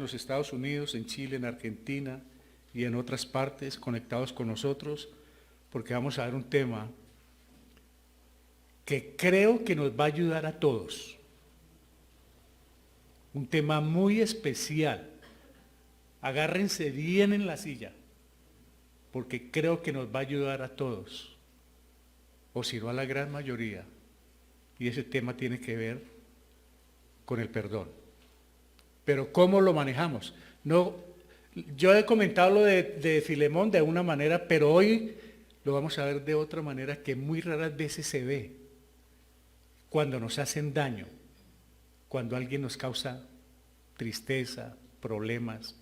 los Estados Unidos, en Chile, en Argentina y en otras partes conectados con nosotros, porque vamos a ver un tema que creo que nos va a ayudar a todos. Un tema muy especial. Agárrense bien en la silla, porque creo que nos va a ayudar a todos, o si no a la gran mayoría. Y ese tema tiene que ver con el perdón. Pero ¿cómo lo manejamos? No, yo he comentado lo de Filemón de una manera, pero hoy lo vamos a ver de otra manera que muy raras veces se ve. Cuando nos hacen daño, cuando alguien nos causa tristeza, problemas,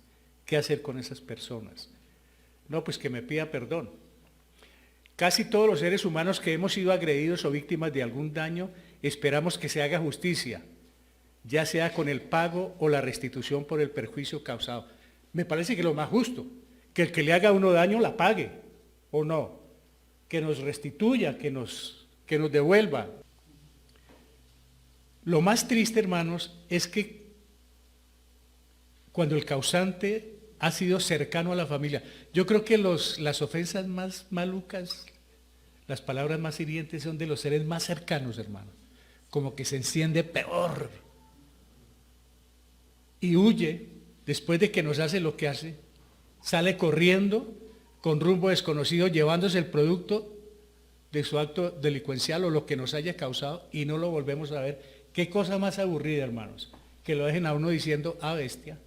¿qué hacer con esas personas? No, pues que me pida perdón. Casi todos los seres humanos que hemos sido agredidos o víctimas de algún daño, esperamos que se haga justicia, ya sea con el pago o la restitución por el perjuicio causado. Me parece que lo más justo, que el que le haga a uno daño la pague, o no, que nos restituya, que nos devuelva. Lo más triste, hermanos, es que cuando el causante ha sido cercano a la familia, yo creo que las ofensas más malucas, las palabras más hirientes son de los seres más cercanos, hermano. Como que se enciende peor. Y huye, después de que nos hace lo que hace, sale corriendo con rumbo desconocido, llevándose el producto de su acto delincuencial o lo que nos haya causado y no lo volvemos a ver. Qué cosa más aburrida, hermanos, que lo dejen a uno diciendo, ah, bestia.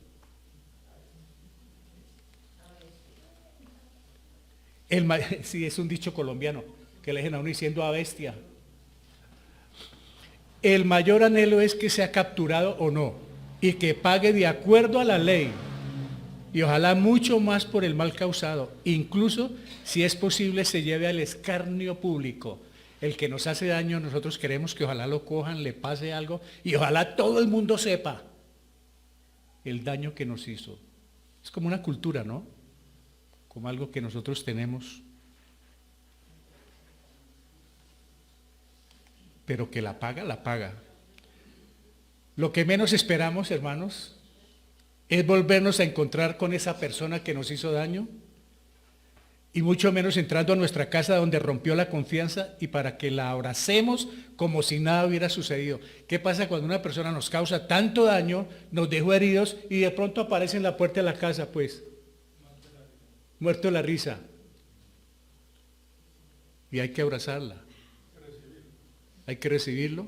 Sí, es un dicho colombiano, que le dejen a uno diciendo, ah, bestia. El mayor anhelo es que sea capturado o no, y que pague de acuerdo a la ley, y ojalá mucho más por el mal causado, incluso si es posible se lleve al escarnio público. El que nos hace daño, nosotros queremos que ojalá lo cojan, le pase algo, y ojalá todo el mundo sepa el daño que nos hizo. Es como una cultura, ¿no? Como algo que nosotros tenemos, pero que la paga, la paga. Lo que menos esperamos, hermanos, es volvernos a encontrar con esa persona que nos hizo daño, y mucho menos entrando a nuestra casa donde rompió la confianza y para que la abracemos como si nada hubiera sucedido. ¿Qué pasa cuando una persona nos causa tanto daño, nos dejó heridos y de pronto aparece en la puerta de la casa, pues, muerto de la risa? Y hay que abrazarla. Hay que recibirlo.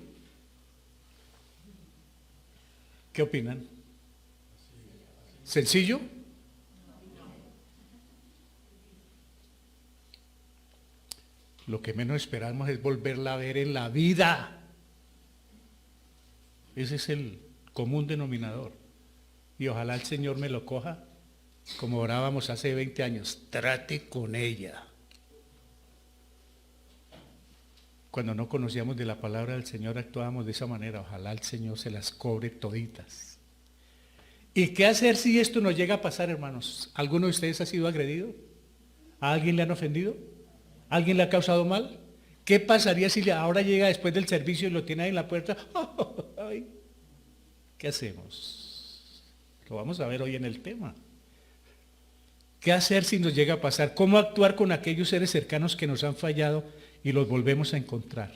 ¿Qué opinan? ¿Sencillo? Lo que menos esperamos es volverla a ver en la vida. Ese es el común denominador. Y ojalá el Señor me lo coja, como orábamos hace 20 años, trate con ella. Cuando no conocíamos de la palabra del Señor actuábamos de esa manera, ojalá el Señor se las cobre toditas. ¿Y qué hacer si esto nos llega a pasar, hermanos? ¿Alguno de ustedes ha sido agredido? ¿A alguien le han ofendido? ¿Alguien le ha causado mal? ¿Qué pasaría si ahora llega después del servicio y lo tiene ahí en la puerta? ¿Qué hacemos? Lo vamos a ver hoy en el tema. ¿Qué hacer si nos llega a pasar? ¿Cómo actuar con aquellos seres cercanos que nos han fallado y los volvemos a encontrar?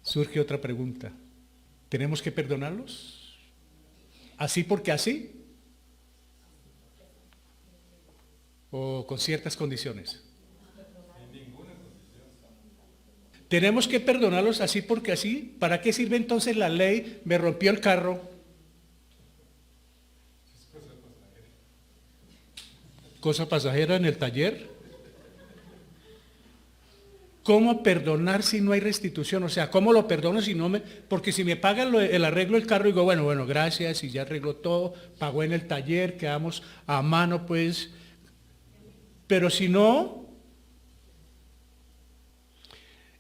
Surge otra pregunta. ¿Tenemos que perdonarlos? ¿Así porque así? ¿O con ciertas condiciones? ¿Tenemos que perdonarlos así porque así? ¿Para qué sirve entonces la ley? Me rompió el carro. Cosa pasajera en el taller. ¿Cómo perdonar si no hay restitución? O sea, ¿cómo lo perdono si no me...? Porque si me pagan el arreglo del carro, digo, bueno, gracias, y ya arregló todo, pagó en el taller, quedamos a mano, pues. Pero si no...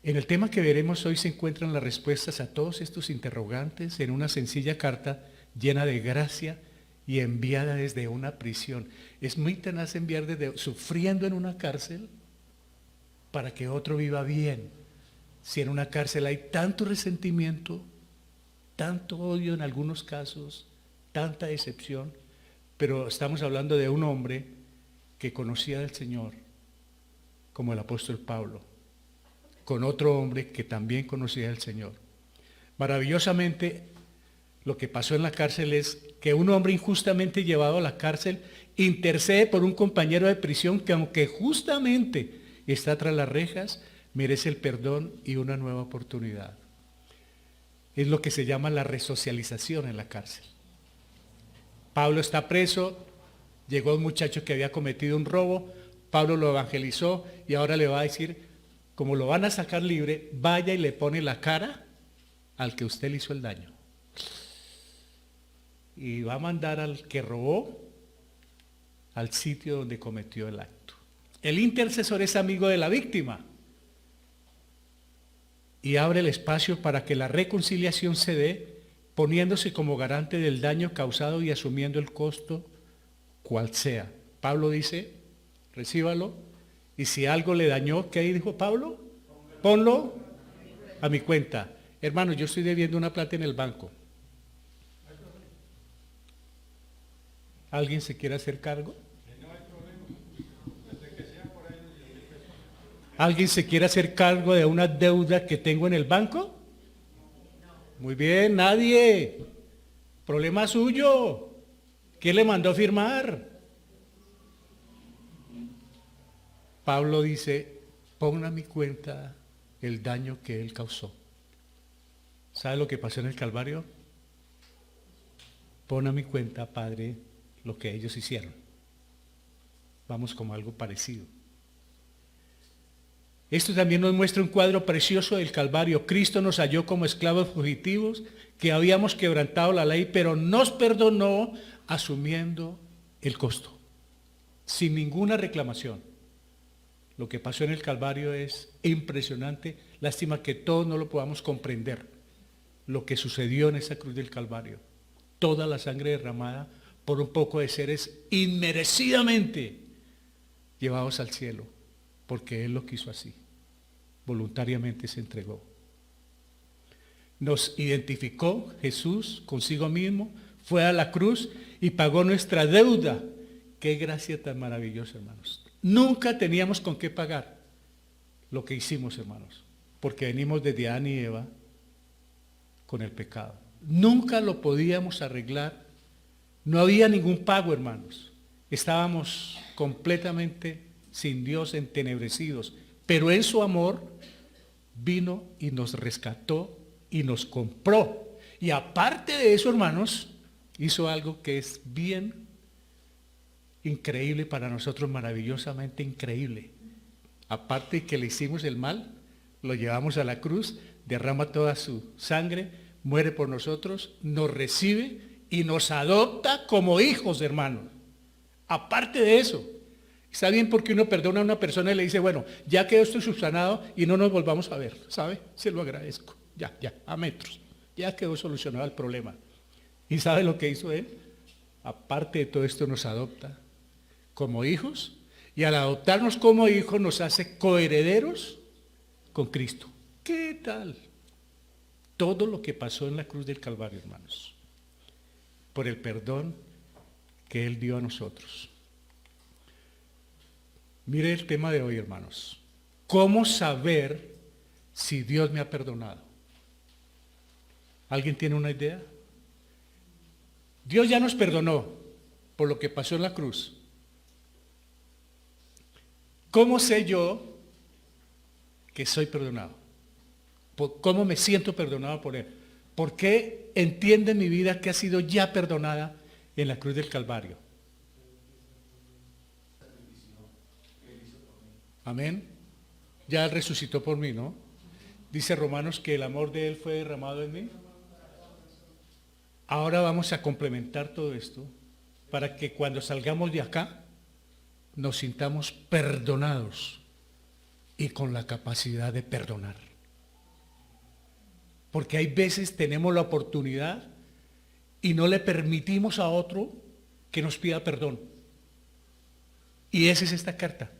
En el tema que veremos hoy se encuentran las respuestas a todos estos interrogantes en una sencilla carta llena de gracia y enviada desde una prisión. Es muy tenaz enviar desde sufriendo en una cárcel para que otro viva bien. Si en una cárcel hay tanto resentimiento, tanto odio en algunos casos, tanta decepción, pero estamos hablando de un hombre que conocía al Señor, como el apóstol Pablo, con otro hombre que también conocía al Señor. Maravillosamente, lo que pasó en la cárcel es que un hombre injustamente llevado a la cárcel intercede por un compañero de prisión que, aunque justamente está tras las rejas, merece el perdón y una nueva oportunidad. Es lo que se llama la resocialización en la cárcel. Pablo está preso, llegó un muchacho que había cometido un robo, Pablo lo evangelizó y ahora le va a decir, como lo van a sacar libre, vaya y le pone la cara al que usted le hizo el daño. Y va a mandar al que robó al sitio donde cometió el acto. El intercesor es amigo de la víctima y abre el espacio para que la reconciliación se dé, poniéndose como garante del daño causado y asumiendo el costo cual sea. Pablo dice, recíbalo, y si algo le dañó, ¿qué dijo Pablo? Ponlo a mi cuenta. Hermano, yo estoy debiendo una plata en el banco. ¿Alguien se quiere hacer cargo? ¿Alguien se quiere hacer cargo de una deuda que tengo en el banco? Muy bien, nadie. Problema suyo. ¿Quién le mandó a firmar? Pablo dice, pon a mi cuenta el daño que él causó. ¿Sabe lo que pasó en el Calvario? Pon a mi cuenta, Padre, lo que ellos hicieron. Vamos como algo parecido. Esto también nos muestra un cuadro precioso del Calvario. Cristo nos halló como esclavos fugitivos, que habíamos quebrantado la ley, pero nos perdonó asumiendo el costo, sin ninguna reclamación. Lo que pasó en el Calvario es impresionante. Lástima que todos no lo podamos comprender. Lo que sucedió en esa cruz del Calvario. Toda la sangre derramada por un poco de seres inmerecidamente llevados al cielo, porque Él lo quiso así. Voluntariamente se entregó. Nos identificó Jesús consigo mismo, fue a la cruz y pagó nuestra deuda. Qué gracia tan maravillosa, hermanos. Nunca teníamos con qué pagar lo que hicimos, hermanos, porque venimos desde Adán y Eva con el pecado. Nunca lo podíamos arreglar. No había ningún pago, hermanos. Estábamos completamente sin Dios, entenebrecidos. Pero en su amor vino y nos rescató y nos compró. Y aparte de eso, hermanos, hizo algo que es bien increíble para nosotros, maravillosamente increíble. Aparte de que le hicimos el mal, lo llevamos a la cruz, derrama toda su sangre, muere por nosotros, nos recibe y nos adopta como hijos, hermanos. Aparte de eso, está bien porque uno perdona a una persona y le dice, bueno, ya quedó esto subsanado y no nos volvamos a ver, ¿sabe? Se lo agradezco, ya, a metros, ya quedó solucionado el problema. ¿Y sabe lo que hizo Él? Aparte de todo esto nos adopta como hijos y al adoptarnos como hijos nos hace coherederos con Cristo. ¿Qué tal? Todo lo que pasó en la cruz del Calvario, hermanos, por el perdón que Él dio a nosotros. Mire el tema de hoy, hermanos. ¿Cómo saber si Dios me ha perdonado? ¿Alguien tiene una idea? Dios ya nos perdonó por lo que pasó en la cruz. ¿Cómo sé yo que soy perdonado? ¿Cómo me siento perdonado por Él? ¿Por qué entiende mi vida que ha sido ya perdonada en la cruz del Calvario? Amén. Ya Él resucitó por mí, ¿no? Dice Romanos que el amor de Él fue derramado en mí. Ahora vamos a complementar todo esto para que cuando salgamos de acá nos sintamos perdonados y con la capacidad de perdonar. Porque hay veces tenemos la oportunidad y no le permitimos a otro que nos pida perdón. Y esa es esta carta.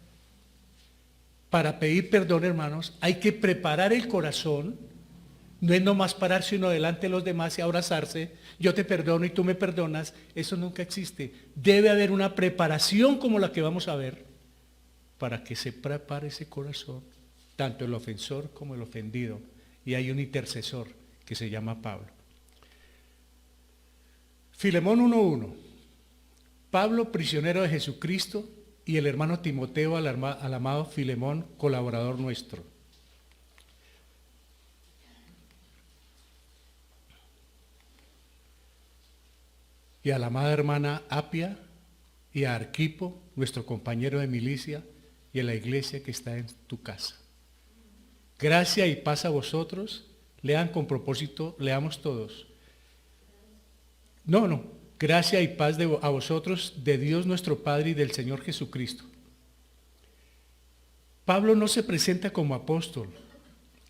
Para pedir perdón, hermanos, hay que preparar el corazón No es nomás pararse uno delante de los demás y abrazarse, yo te perdono y tú me perdonas, eso nunca existe. Debe haber una preparación como la que vamos a ver, para que se prepare ese corazón, tanto el ofensor como el ofendido. Y hay un intercesor que se llama Pablo. Filemón 1:1. Pablo, prisionero de Jesucristo, y el hermano Timoteo al amado Filemón, colaborador nuestro. Y a la amada hermana Apia y a Arquipo, nuestro compañero de milicia, y a la iglesia que está en tu casa. Gracia y paz a vosotros. Lean con propósito, leamos todos. No. Gracia y paz a vosotros de Dios nuestro Padre y del Señor Jesucristo. Pablo no se presenta como apóstol.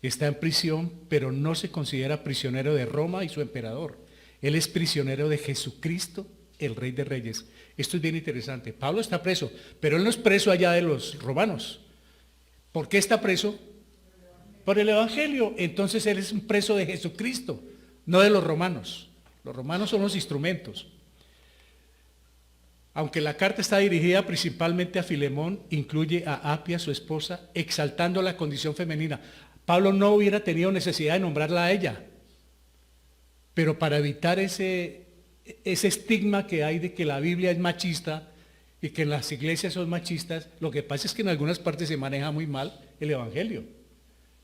Está en prisión, pero no se considera prisionero de Roma y su emperador. Él es prisionero de Jesucristo, el Rey de Reyes. Esto es bien interesante. Pablo está preso, pero él no es preso allá de los romanos. ¿Por qué está preso? Por el Evangelio. Entonces él es un preso de Jesucristo, no de los romanos. Los romanos son los instrumentos. Aunque la carta está dirigida principalmente a Filemón, incluye a Apia, su esposa, exaltando la condición femenina. Pablo no hubiera tenido necesidad de nombrarla a ella, pero para evitar ese estigma que hay de que la Biblia es machista y que las iglesias son machistas, lo que pasa es que en algunas partes se maneja muy mal el Evangelio.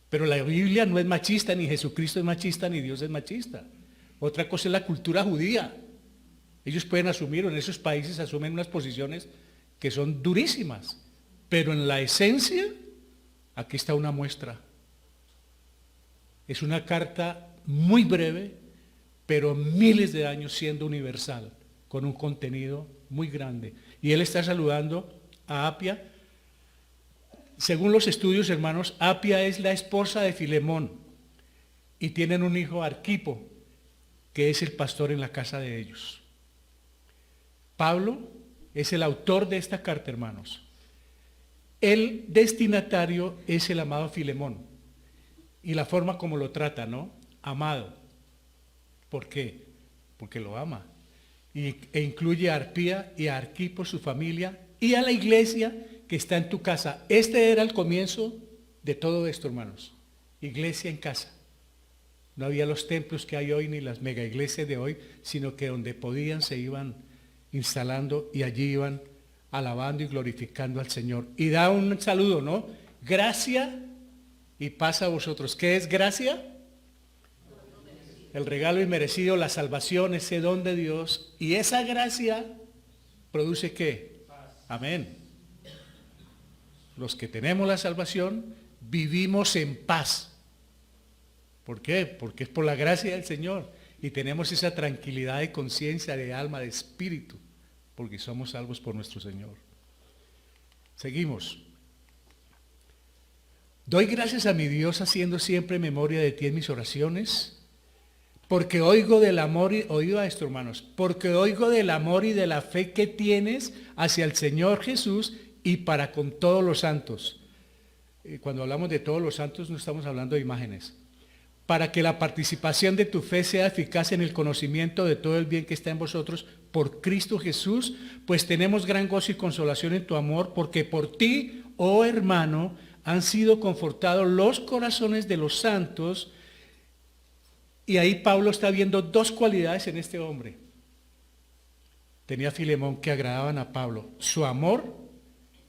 Pero la Biblia no es machista, ni Jesucristo es machista, ni Dios es machista. Otra cosa es la cultura judía. Ellos pueden asumir, o en esos países asumen unas posiciones que son durísimas, pero en la esencia, aquí está una muestra. Es una carta muy breve, pero miles de años siendo universal, con un contenido muy grande. Y él está saludando a Apia. Según los estudios, hermanos, Apia es la esposa de Filemón y tienen un hijo, Arquipo, que es el pastor en la casa de ellos. Pablo es el autor de esta carta, hermanos. El destinatario es el amado Filemón. Y la forma como lo trata, ¿no? Amado. ¿Por qué? Porque lo ama. E incluye a Arpía y a Arquipo, su familia, y a la iglesia que está en tu casa. Este era el comienzo de todo esto, hermanos. Iglesia en casa. No había los templos que hay hoy, ni las mega iglesias de hoy, sino que donde podían se iban instalando y allí iban alabando y glorificando al Señor. Y da un saludo, ¿no? Gracia y paz a vosotros. ¿Qué es gracia? El regalo inmerecido, la salvación, ese don de Dios. Y esa gracia produce ¿qué? Amén. Los que tenemos la salvación vivimos en paz. ¿Por qué? Porque es por la gracia del Señor. Y tenemos esa tranquilidad de conciencia, de alma, de espíritu, porque somos salvos por nuestro Señor. Seguimos. Doy gracias a mi Dios haciendo siempre memoria de ti en mis oraciones, porque oigo del amor, oído a esto, hermanos, porque oigo del amor y de la fe que tienes hacia el Señor Jesús y para con todos los santos. Cuando hablamos de todos los santos no estamos hablando de imágenes. Para que la participación de tu fe sea eficaz en el conocimiento de todo el bien que está en vosotros por Cristo Jesús, pues tenemos gran gozo y consolación en tu amor, porque por ti, oh hermano, han sido confortados los corazones de los santos. Y ahí Pablo está viendo dos cualidades en este hombre. Tenía Filemón que agradaban a Pablo, su amor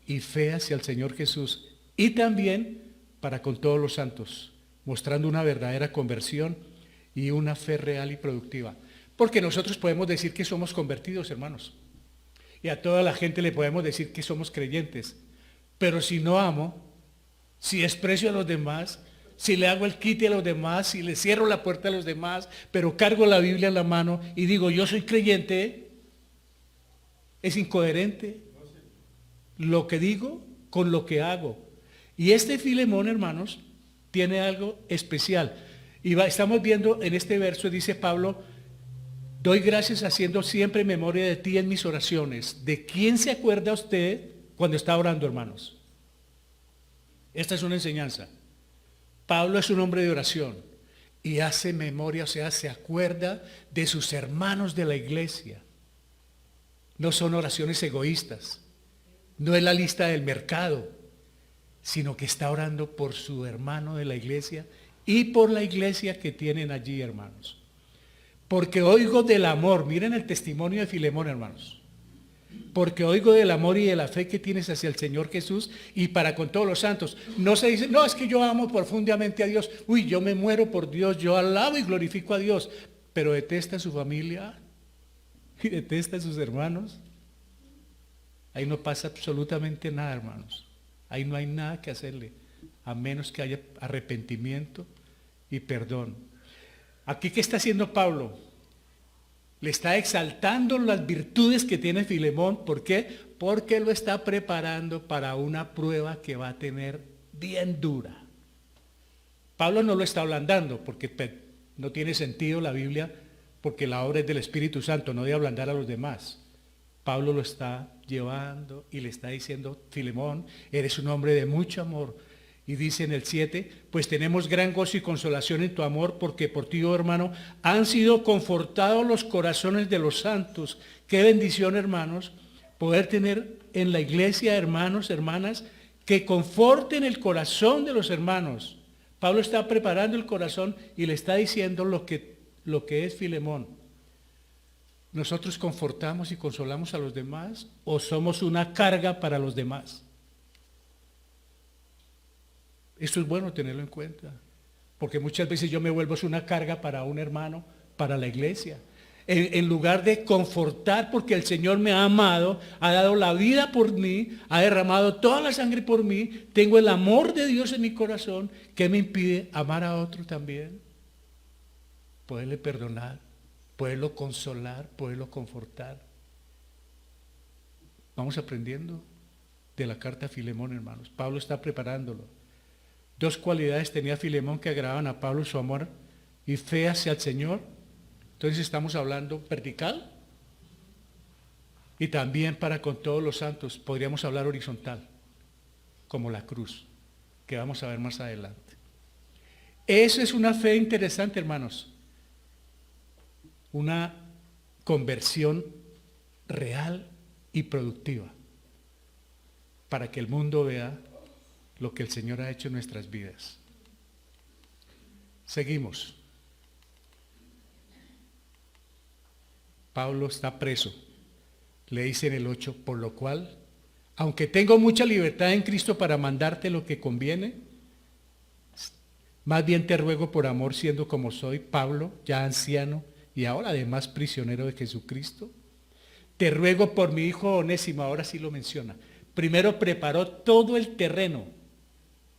y fe hacia el Señor Jesús, y también para con todos los santos, mostrando una verdadera conversión y una fe real y productiva. Porque nosotros podemos decir que somos convertidos, hermanos. Y a toda la gente le podemos decir que somos creyentes. Pero si no amo, si desprecio a los demás, si le hago el quite a los demás, si le cierro la puerta a los demás, pero cargo la Biblia en la mano y digo, yo soy creyente, es incoherente lo que digo con lo que hago. Y este Filemón, hermanos, tiene algo especial. Y estamos viendo en este verso, dice Pablo, doy gracias haciendo siempre memoria de ti en mis oraciones. ¿De quién se acuerda usted cuando está orando, hermanos? Esta es una enseñanza. Pablo es un hombre de oración. y hace memoria, o sea, se acuerda de sus hermanos de la iglesia. No son oraciones egoístas, no es la lista del mercado, sino que está orando por su hermano de la iglesia y por la iglesia que tienen allí, hermanos. Porque oigo del amor, miren el testimonio de Filemón, hermanos. Porque oigo del amor y de la fe que tienes hacia el Señor Jesús y para con todos los santos. No se dice, no, es que yo amo profundamente a Dios. Uy, yo me muero por Dios, yo alabo y glorifico a Dios. Pero detesta a su familia y detesta a sus hermanos. Ahí no pasa absolutamente nada, hermanos. Ahí no hay nada que hacerle, a menos que haya arrepentimiento y perdón. Aquí, ¿qué está haciendo Pablo? Le está exaltando las virtudes que tiene Filemón. ¿Por qué? Porque lo está preparando para una prueba que va a tener bien dura. Pablo no lo está ablandando, porque no tiene sentido la Biblia, porque la obra es del Espíritu Santo, no de ablandar a los demás. Pablo lo está llevando y le está diciendo, Filemón, eres un hombre de mucho amor. Y dice en el 7, pues tenemos gran gozo y consolación en tu amor, porque por ti, oh hermano, han sido confortados los corazones de los santos. Qué bendición, hermanos, poder tener en la iglesia hermanos, hermanas, que conforten el corazón de los hermanos. Pablo está preparando el corazón y le está diciendo lo que es Filemón. ¿Nosotros confortamos y consolamos a los demás o somos una carga para los demás? Esto es bueno tenerlo en cuenta, porque muchas veces yo me vuelvo una carga para un hermano, para la iglesia. En lugar de confortar, porque el Señor me ha amado, ha dado la vida por mí, ha derramado toda la sangre por mí, tengo el amor de Dios en mi corazón, ¿qué me impide amar a otro también? Poderle perdonar, poderlo consolar, poderlo confortar. Vamos aprendiendo de la carta a Filemón, hermanos. Pablo está preparándolo. 2 cualidades tenía Filemón que agradaban a Pablo: su amor y fe hacia el Señor. Entonces estamos hablando vertical y también para con todos los santos. Podríamos hablar horizontal, como la cruz, que vamos a ver más adelante. Eso es una fe interesante, hermanos. Una conversión real y productiva para que el mundo vea lo que el Señor ha hecho en nuestras vidas. Seguimos. Pablo está preso. Le dice en el 8, por lo cual, aunque tengo mucha libertad en Cristo para mandarte lo que conviene, más bien te ruego por amor, siendo como soy, Pablo, ya anciano y ahora además prisionero de Jesucristo, te ruego por mi hijo Onésimo. Ahora sí lo menciona. Primero preparó todo el terreno.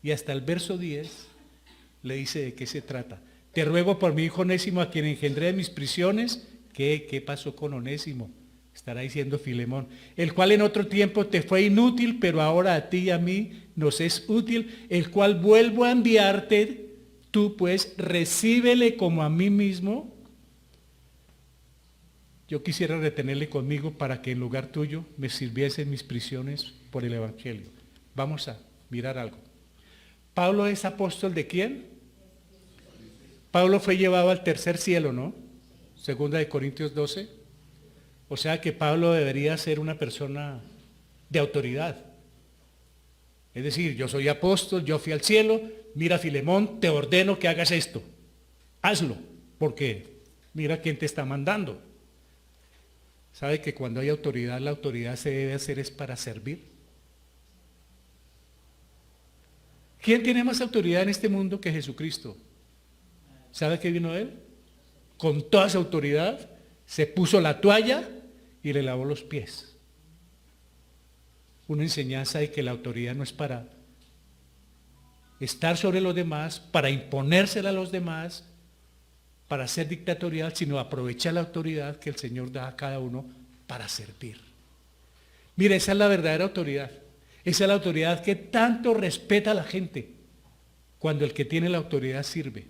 Y hasta el verso 10 le dice de qué se trata. Te ruego por mi hijo Onésimo, a quien engendré de mis prisiones. ¿Qué pasó con Onésimo? Estará diciendo Filemón. El cual en otro tiempo te fue inútil, pero ahora a ti y a mí nos es útil. El cual vuelvo a enviarte. Tú pues recíbele como a mí mismo. Yo quisiera retenerle conmigo para que en lugar tuyo me sirviese en mis prisiones por el Evangelio. Vamos a mirar algo. ¿Pablo es apóstol de quién? Pablo fue llevado al tercer cielo, ¿no? Segunda de Corintios 12. O sea que Pablo debería ser una persona de autoridad. Es decir, yo soy apóstol, yo fui al cielo, mira Filemón, te ordeno que hagas esto. Hazlo, porque mira quién te está mandando. ¿Sabe que cuando hay autoridad, la autoridad se debe hacer es para servir? ¿Quién tiene más autoridad en este mundo que Jesucristo? ¿Sabe qué vino él? Con toda su autoridad, se puso la toalla y le lavó los pies. Una enseñanza de que la autoridad no es para estar sobre los demás, para imponérsela a los demás, para ser dictatorial, sino aprovechar la autoridad que el Señor da a cada uno para servir. Mire, esa es la verdadera autoridad. Esa es la autoridad que tanto respeta a la gente cuando el que tiene la autoridad sirve.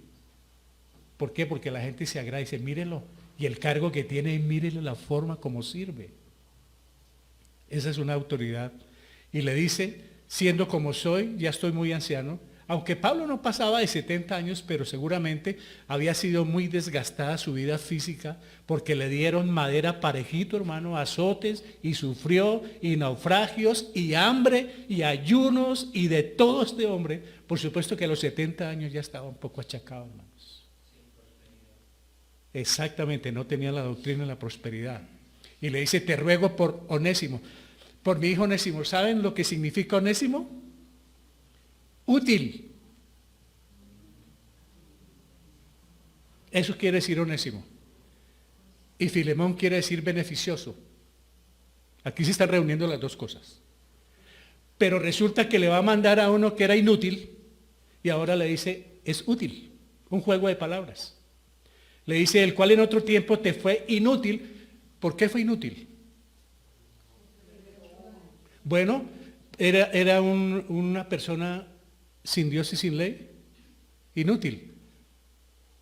¿Por qué? Porque la gente se agrada y dice, mírelo, y el cargo que tiene, mírele la forma como sirve. Esa es una autoridad. Y le dice, siendo como soy, ya estoy muy anciano, Aunque Pablo no pasaba de 70 años, pero seguramente había sido muy desgastada su vida física porque le dieron madera parejito, hermano, azotes, y sufrió, y naufragios, y hambre, y ayunos, y de todo este hombre. Por supuesto que a los 70 años ya estaba un poco achacado, hermanos. Exactamente, no tenía la doctrina de la prosperidad. Y le dice, te ruego por Onésimo, por mi hijo Onésimo. ¿Saben lo que significa Onésimo? Útil. Eso quiere decir Onésimo. Y Filemón quiere decir beneficioso. Aquí se están reuniendo las dos cosas. Pero resulta que le va a mandar a uno que era inútil y ahora le dice, es útil. Un juego de palabras. Le dice, el cual en otro tiempo te fue inútil. ¿Por qué fue inútil? Bueno, era una persona sin Dios y sin ley, inútil.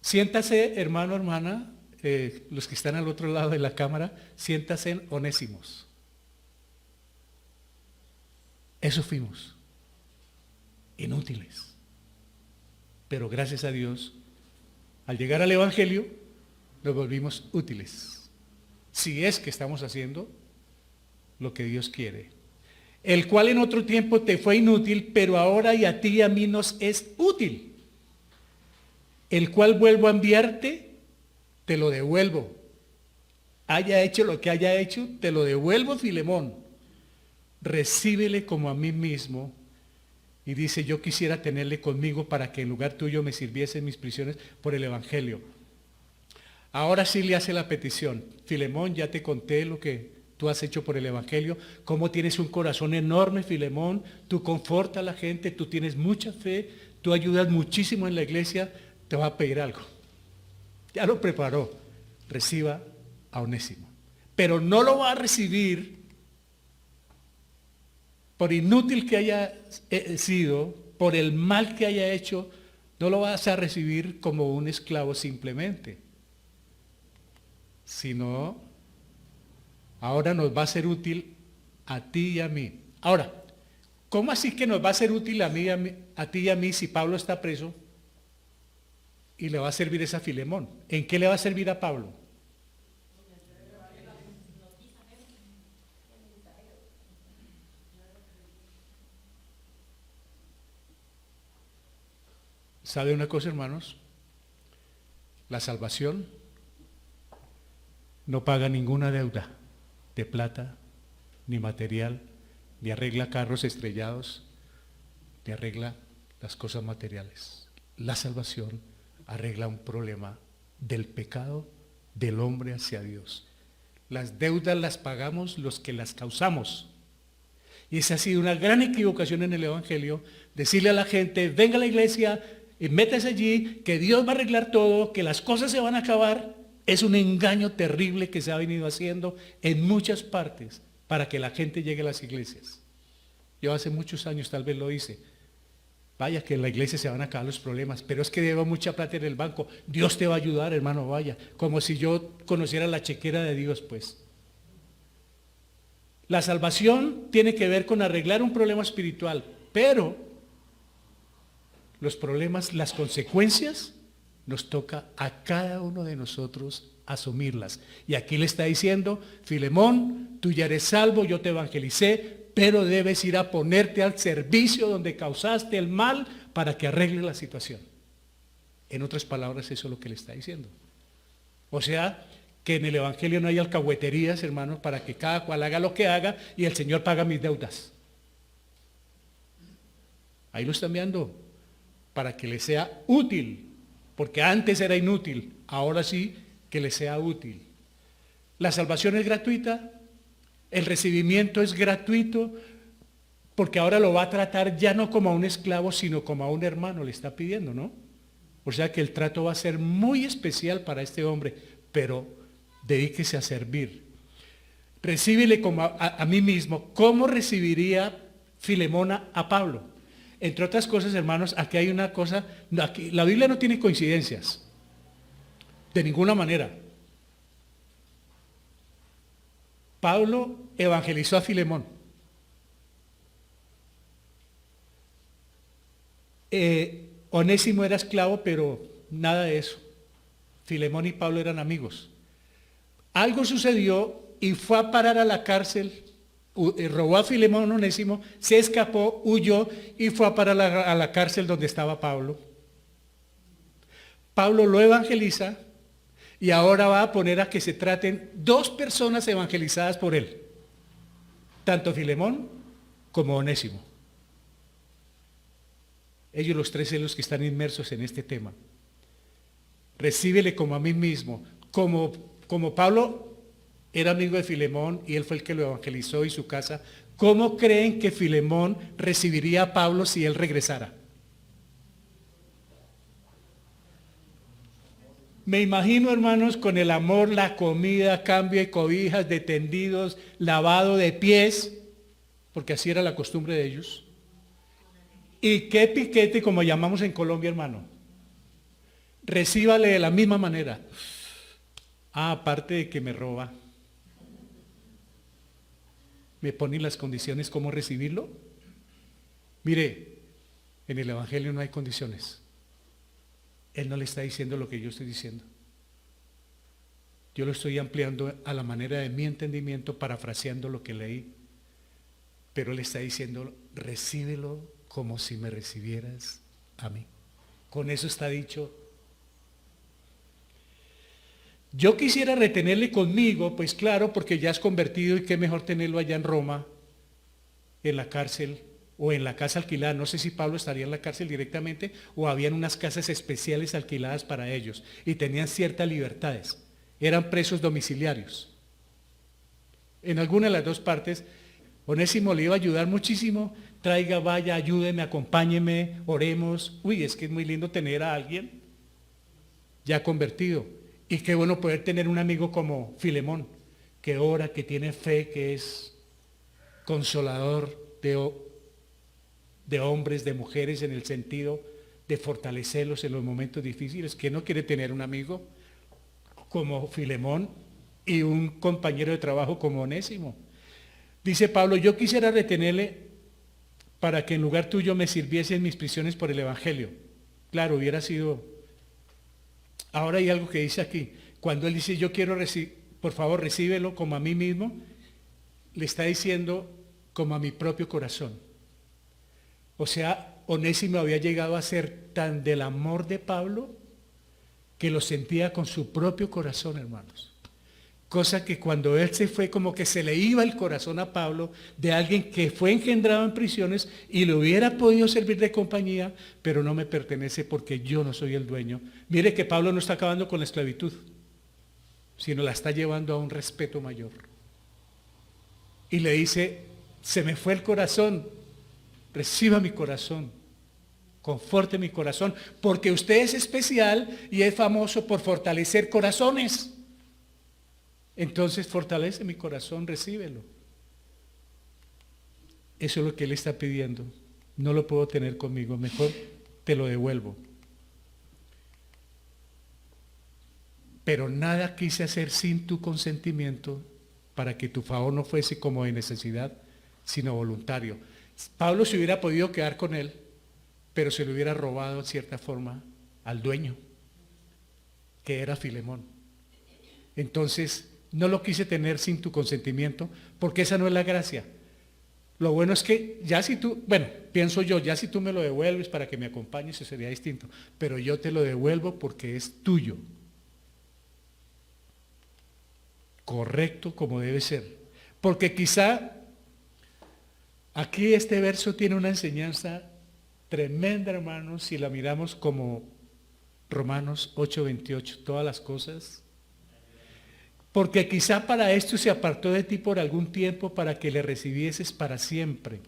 Siéntase, hermano, hermana, los que están al otro lado de la cámara, siéntase en Onésimos. Eso fuimos, inútiles. Pero gracias a Dios, al llegar al Evangelio, nos volvimos útiles. Si es que estamos haciendo lo que Dios quiere. El cual en otro tiempo te fue inútil, pero ahora y a ti y a mí nos es útil. El cual vuelvo a enviarte, te lo devuelvo. Haya hecho lo que haya hecho, te lo devuelvo, Filemón. Recíbele como a mí mismo. Y dice, yo quisiera tenerle conmigo para que en lugar tuyo me sirviese en mis prisiones por el Evangelio. Ahora sí le hace la petición. Filemón, ya te conté lo que tú has hecho por el Evangelio, cómo tienes un corazón enorme, Filemón, tú confortas a la gente, tú tienes mucha fe, tú ayudas muchísimo en la iglesia, te va a pedir algo. Ya lo preparó, reciba a Onésimo. Pero no lo va a recibir por inútil que haya sido, por el mal que haya hecho, no lo vas a recibir como un esclavo simplemente, sino ahora nos va a ser útil a ti y a mí. Ahora, ¿cómo así que nos va a ser útil a ti y a mí si Pablo está preso y le va a servir esa Filemón? ¿En qué le va a servir a Pablo? ¿Sabe una cosa, hermanos? La salvación no paga ninguna deuda de plata, ni material, ni arregla carros estrellados, ni arregla las cosas materiales. La salvación arregla un problema del pecado del hombre hacia Dios. Las deudas las pagamos los que las causamos. Y esa ha sido una gran equivocación en el Evangelio, decirle a la gente, venga a la iglesia y métase allí, que Dios va a arreglar todo, que las cosas se van a acabar. Es un engaño terrible que se ha venido haciendo en muchas partes para que la gente llegue a las iglesias. Yo hace muchos años tal vez lo hice. Vaya que en la iglesia se van a acabar los problemas, pero es que debo mucha plata en el banco. Dios te va a ayudar, hermano, vaya. Como si yo conociera la chequera de Dios, pues. La salvación tiene que ver con arreglar un problema espiritual, pero los problemas, las consecuencias, nos toca a cada uno de nosotros asumirlas. Y aquí le está diciendo, Filemón, tú ya eres salvo, yo te evangelicé, pero debes ir a ponerte al servicio donde causaste el mal para que arregle la situación. En otras palabras, eso es lo que le está diciendo. O sea, que en el Evangelio no hay alcahueterías, hermanos, para que cada cual haga lo que haga y el Señor paga mis deudas. Ahí lo están viendo, para que le sea útil. Porque antes era inútil, ahora sí que le sea útil. La salvación es gratuita, el recibimiento es gratuito, porque ahora lo va a tratar ya no como a un esclavo, sino como a un hermano, le está pidiendo, ¿no? O sea que el trato va a ser muy especial para este hombre, pero dedíquese a servir. Recíbele como a mí mismo. ¿Cómo recibiría Filemona a Pablo? Entre otras cosas, hermanos, aquí hay una cosa, aquí, la Biblia no tiene coincidencias, de ninguna manera. Pablo evangelizó a Filemón. Onésimo era esclavo, pero nada de eso. Filemón y Pablo eran amigos. Algo sucedió y fue a parar a la cárcel, robó a Filemón Onésimo, se escapó, huyó y fue a parar a la cárcel donde estaba Pablo. Pablo lo evangeliza y ahora va a poner a que se traten 2 personas evangelizadas por él, tanto Filemón como Onésimo. Ellos los 3 son los que están inmersos en este tema. Recíbele como a mí mismo, como Pablo era amigo de Filemón y él fue el que lo evangelizó y su casa. ¿Cómo creen que Filemón recibiría a Pablo si él regresara? Me imagino, hermanos, con el amor, la comida, cambio de cobijas, de tendidos, lavado de pies, porque así era la costumbre de ellos. Y qué piquete, como llamamos en Colombia, hermano. Recíbale de la misma manera. Aparte de que me roba, me pone las condiciones cómo recibirlo. Mire, en el Evangelio no hay condiciones. Él no le está diciendo lo que yo estoy diciendo. Yo lo estoy ampliando a la manera de mi entendimiento, parafraseando lo que leí. Pero él está diciendo, recíbelo como si me recibieras a mí. Con eso está dicho. Yo quisiera retenerle conmigo, pues claro, porque ya es convertido y qué mejor tenerlo allá en Roma, en la cárcel o en la casa alquilada. No sé si Pablo estaría en la cárcel directamente o habían unas casas especiales alquiladas para ellos y tenían ciertas libertades. Eran presos domiciliarios. En alguna de las 2 partes, Onésimo le iba a ayudar muchísimo. Traiga, vaya, ayúdeme, acompáñeme, oremos. Uy, es que es muy lindo tener a alguien ya convertido. Y qué bueno poder tener un amigo como Filemón, que ora, que tiene fe, que es consolador de hombres, de mujeres, en el sentido de fortalecerlos en los momentos difíciles. ¿Quién no quiere tener un amigo como Filemón y un compañero de trabajo como Onésimo? Dice Pablo, yo quisiera retenerle para que en lugar tuyo me sirviese en mis prisiones por el Evangelio. Claro, hubiera sido... Ahora hay algo que dice aquí. Cuando él dice, yo quiero por favor recíbelo como a mí mismo, le está diciendo como a mi propio corazón. O sea, Onésimo había llegado a ser tan del amor de Pablo que lo sentía con su propio corazón, hermanos. Cosa que cuando él se fue, como que se le iba el corazón a Pablo de alguien que fue engendrado en prisiones y le hubiera podido servir de compañía, pero no me pertenece porque yo no soy el dueño. Mire que Pablo no está acabando con la esclavitud, sino la está llevando a un respeto mayor. Y le dice, se me fue el corazón, reciba mi corazón, conforte mi corazón, porque usted es especial y es famoso por fortalecer corazones. Entonces fortalece mi corazón, recíbelo. Eso es lo que él está pidiendo. No lo puedo tener conmigo, mejor te lo devuelvo. Pero nada quise hacer sin tu consentimiento para que tu favor no fuese como de necesidad, sino voluntario. Pablo se hubiera podido quedar con él, pero se lo hubiera robado en cierta forma al dueño, que era Filemón. Entonces, no lo quise tener sin tu consentimiento, porque esa no es la gracia. Lo bueno es que ya si tú, pienso yo, ya si tú me lo devuelves para que me acompañes, eso sería distinto. Pero yo te lo devuelvo porque es tuyo. Correcto como debe ser. Porque quizá aquí este verso tiene una enseñanza tremenda, hermanos, si la miramos como Romanos 8:28, todas las cosas. Porque quizá para esto se apartó de ti por algún tiempo para que le recibieses para siempre.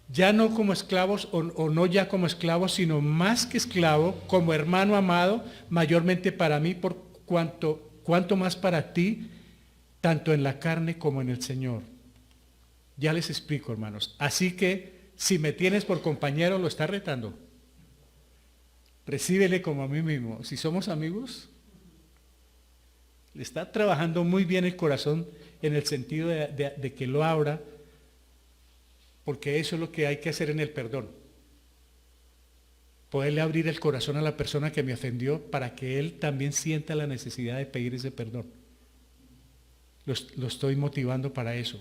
Ya no como esclavos o no ya como esclavos, sino más que esclavo, como hermano amado, mayormente para mí, por cuanto más para ti, tanto en la carne como en el Señor. Ya les explico, hermanos. Así que si me tienes por compañero, lo está retando. Recíbele como a mí mismo. Si somos amigos, le está trabajando muy bien el corazón en el sentido de que lo abra, porque eso es lo que hay que hacer en el perdón. poderle abrir el corazón a la persona que me ofendió para que él también sienta la necesidad de pedir ese perdón. Lo estoy motivando para eso.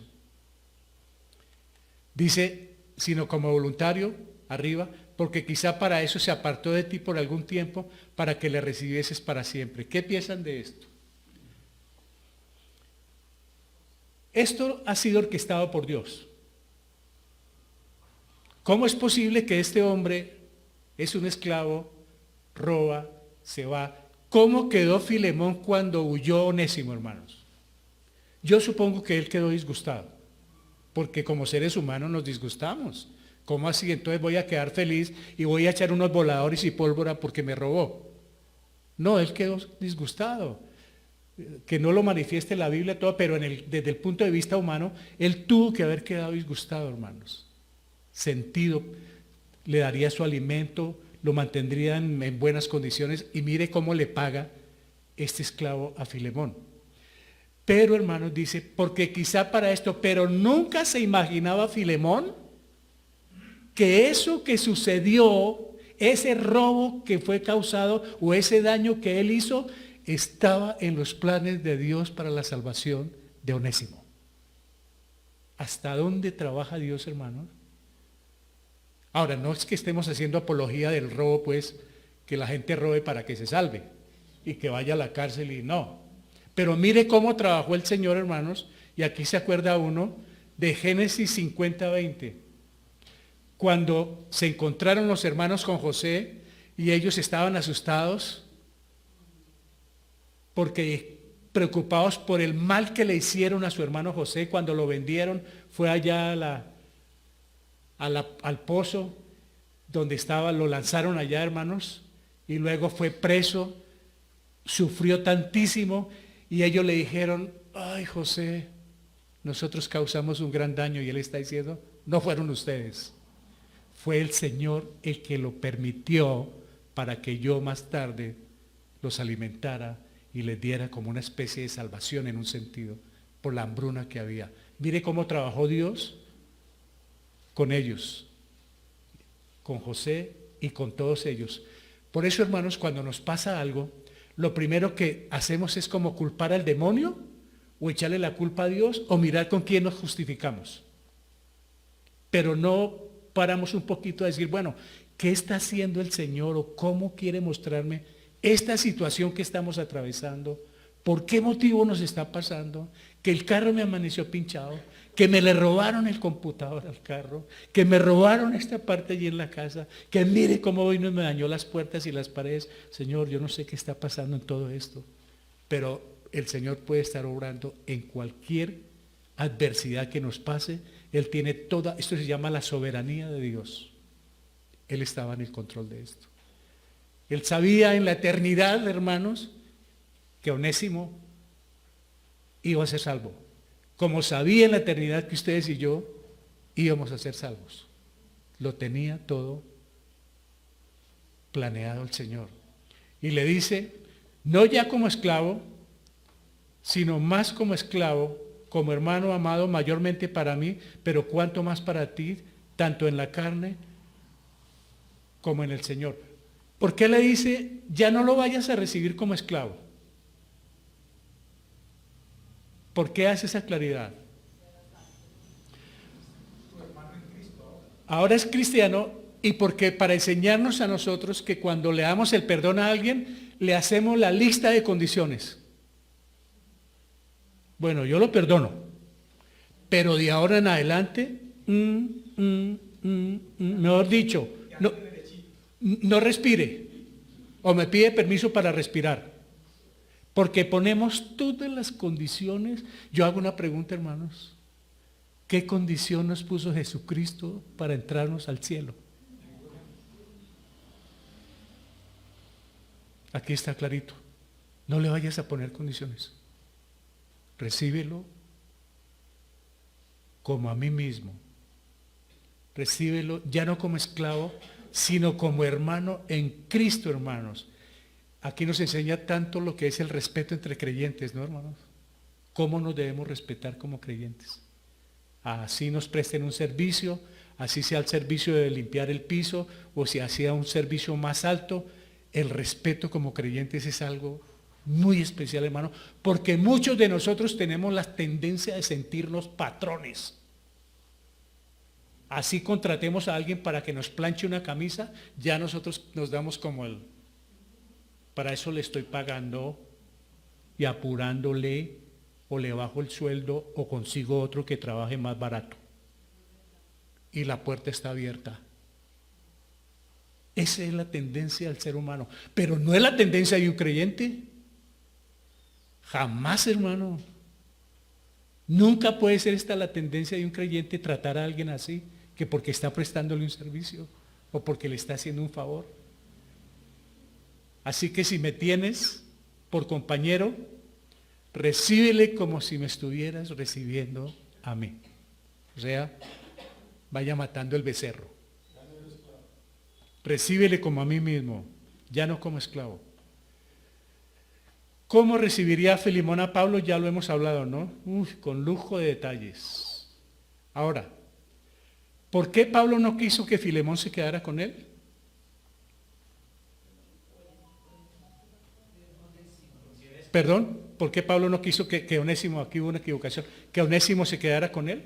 Dice, sino como voluntario, arriba, porque quizá para eso se apartó de ti por algún tiempo, para que le recibieses para siempre. ¿Qué piensan de esto? Esto ha sido orquestado por Dios. ¿Cómo es posible que este hombre es un esclavo, roba, se va? ¿Cómo quedó Filemón cuando huyó Onésimo, hermanos? Yo supongo que él quedó disgustado, porque como seres humanos nos disgustamos. ¿Cómo así? Entonces voy a quedar feliz y voy a echar unos voladores y pólvora porque me robó. No, él quedó disgustado. Que no lo manifieste la Biblia todo, pero desde el punto de vista humano, él tuvo que haber quedado disgustado, hermanos. Sentido, le daría su alimento, lo mantendría en buenas condiciones, y mire cómo le paga este esclavo a Filemón. Pero, hermanos, dice, porque quizá para esto, pero nunca se imaginaba Filemón que eso que sucedió, ese robo que fue causado o ese daño que él hizo, estaba en los planes de Dios para la salvación de Onésimo. ¿Hasta dónde trabaja Dios, hermanos? Ahora, no es que estemos haciendo apología del robo, pues, que la gente robe para que se salve y que vaya a la cárcel y no. Pero mire cómo trabajó el Señor, hermanos, y aquí se acuerda uno de Génesis 50:20. Cuando se encontraron los hermanos con José y ellos estaban asustados porque preocupados por el mal que le hicieron a su hermano José cuando lo vendieron, fue allá al pozo donde estaba, lo lanzaron allá, hermanos, y luego fue preso, sufrió tantísimo y ellos le dijeron, ay José, nosotros causamos un gran daño, y él está diciendo, no fueron ustedes. Fue el Señor el que lo permitió para que yo más tarde los alimentara y les diera como una especie de salvación en un sentido, por la hambruna que había. Mire cómo trabajó Dios con ellos, con José y con todos ellos. Por eso, hermanos, cuando nos pasa algo, lo primero que hacemos es como culpar al demonio, o echarle la culpa a Dios, o mirar con quién nos justificamos. Pero no paramos un poquito a decir, bueno, ¿qué está haciendo el Señor o cómo quiere mostrarme esta situación que estamos atravesando? ¿Por qué motivo nos está pasando? Que el carro me amaneció pinchado, que me le robaron el computador al carro, que me robaron esta parte allí en la casa, que mire cómo hoy no me dañó las puertas y las paredes. Señor, yo no sé qué está pasando en todo esto, pero el Señor puede estar obrando en cualquier adversidad que nos pase. Él tiene toda, esto se llama la soberanía de Dios. Él estaba en el control de esto. Él sabía en la eternidad, hermanos, que Onésimo iba a ser salvo. Como sabía en la eternidad que ustedes y yo íbamos a ser salvos. Lo tenía todo planeado el Señor. Y le dice, no ya como esclavo, sino más como esclavo, como hermano amado, mayormente para mí, pero cuanto más para ti, tanto en la carne como en el Señor. ¿Por qué le dice, ya no lo vayas a recibir como esclavo? ¿Por qué hace esa claridad? Ahora es cristiano, y porque para enseñarnos a nosotros que cuando le damos el perdón a alguien, le hacemos la lista de condiciones. Bueno, yo lo perdono, pero de ahora en adelante, mejor dicho, no respire, o me pide permiso para respirar, porque ponemos todas las condiciones. Yo hago una pregunta, hermanos, ¿qué condición nos puso Jesucristo para entrarnos al cielo? Aquí está clarito, no le vayas a poner condiciones. Recíbelo como a mí mismo. Recíbelo ya no como esclavo, sino como hermano en Cristo, hermanos. Aquí nos enseña tanto lo que es el respeto entre creyentes, ¿no, hermanos? ¿Cómo nos debemos respetar como creyentes? Así nos presten un servicio, así sea el servicio de limpiar el piso o si hacía un servicio más alto, el respeto como creyentes es algo muy especial, hermano, porque muchos de nosotros tenemos la tendencia de sentirnos patrones. Así contratemos a alguien para que nos planche una camisa, ya nosotros nos damos como para eso le estoy pagando y apurándole, o le bajo el sueldo o consigo otro que trabaje más barato. Y la puerta está abierta. Esa es la tendencia del ser humano, pero no es la tendencia de un creyente. Jamás, hermano. Nunca puede ser esta la tendencia de un creyente, tratar a alguien así, que porque está prestándole un servicio o porque le está haciendo un favor. Así que si me tienes por compañero, recíbele como si me estuvieras recibiendo a mí. O sea, vaya matando el becerro. Recíbele como a mí mismo, ya no como esclavo. ¿Cómo recibiría Filemón a Pablo? Ya lo hemos hablado, ¿no? Con lujo de detalles. Ahora, ¿por qué Pablo no quiso que Filemón se quedara con él? Perdón, ¿por qué Pablo no quiso que Onésimo, aquí hubo una equivocación, que Onésimo se quedara con él?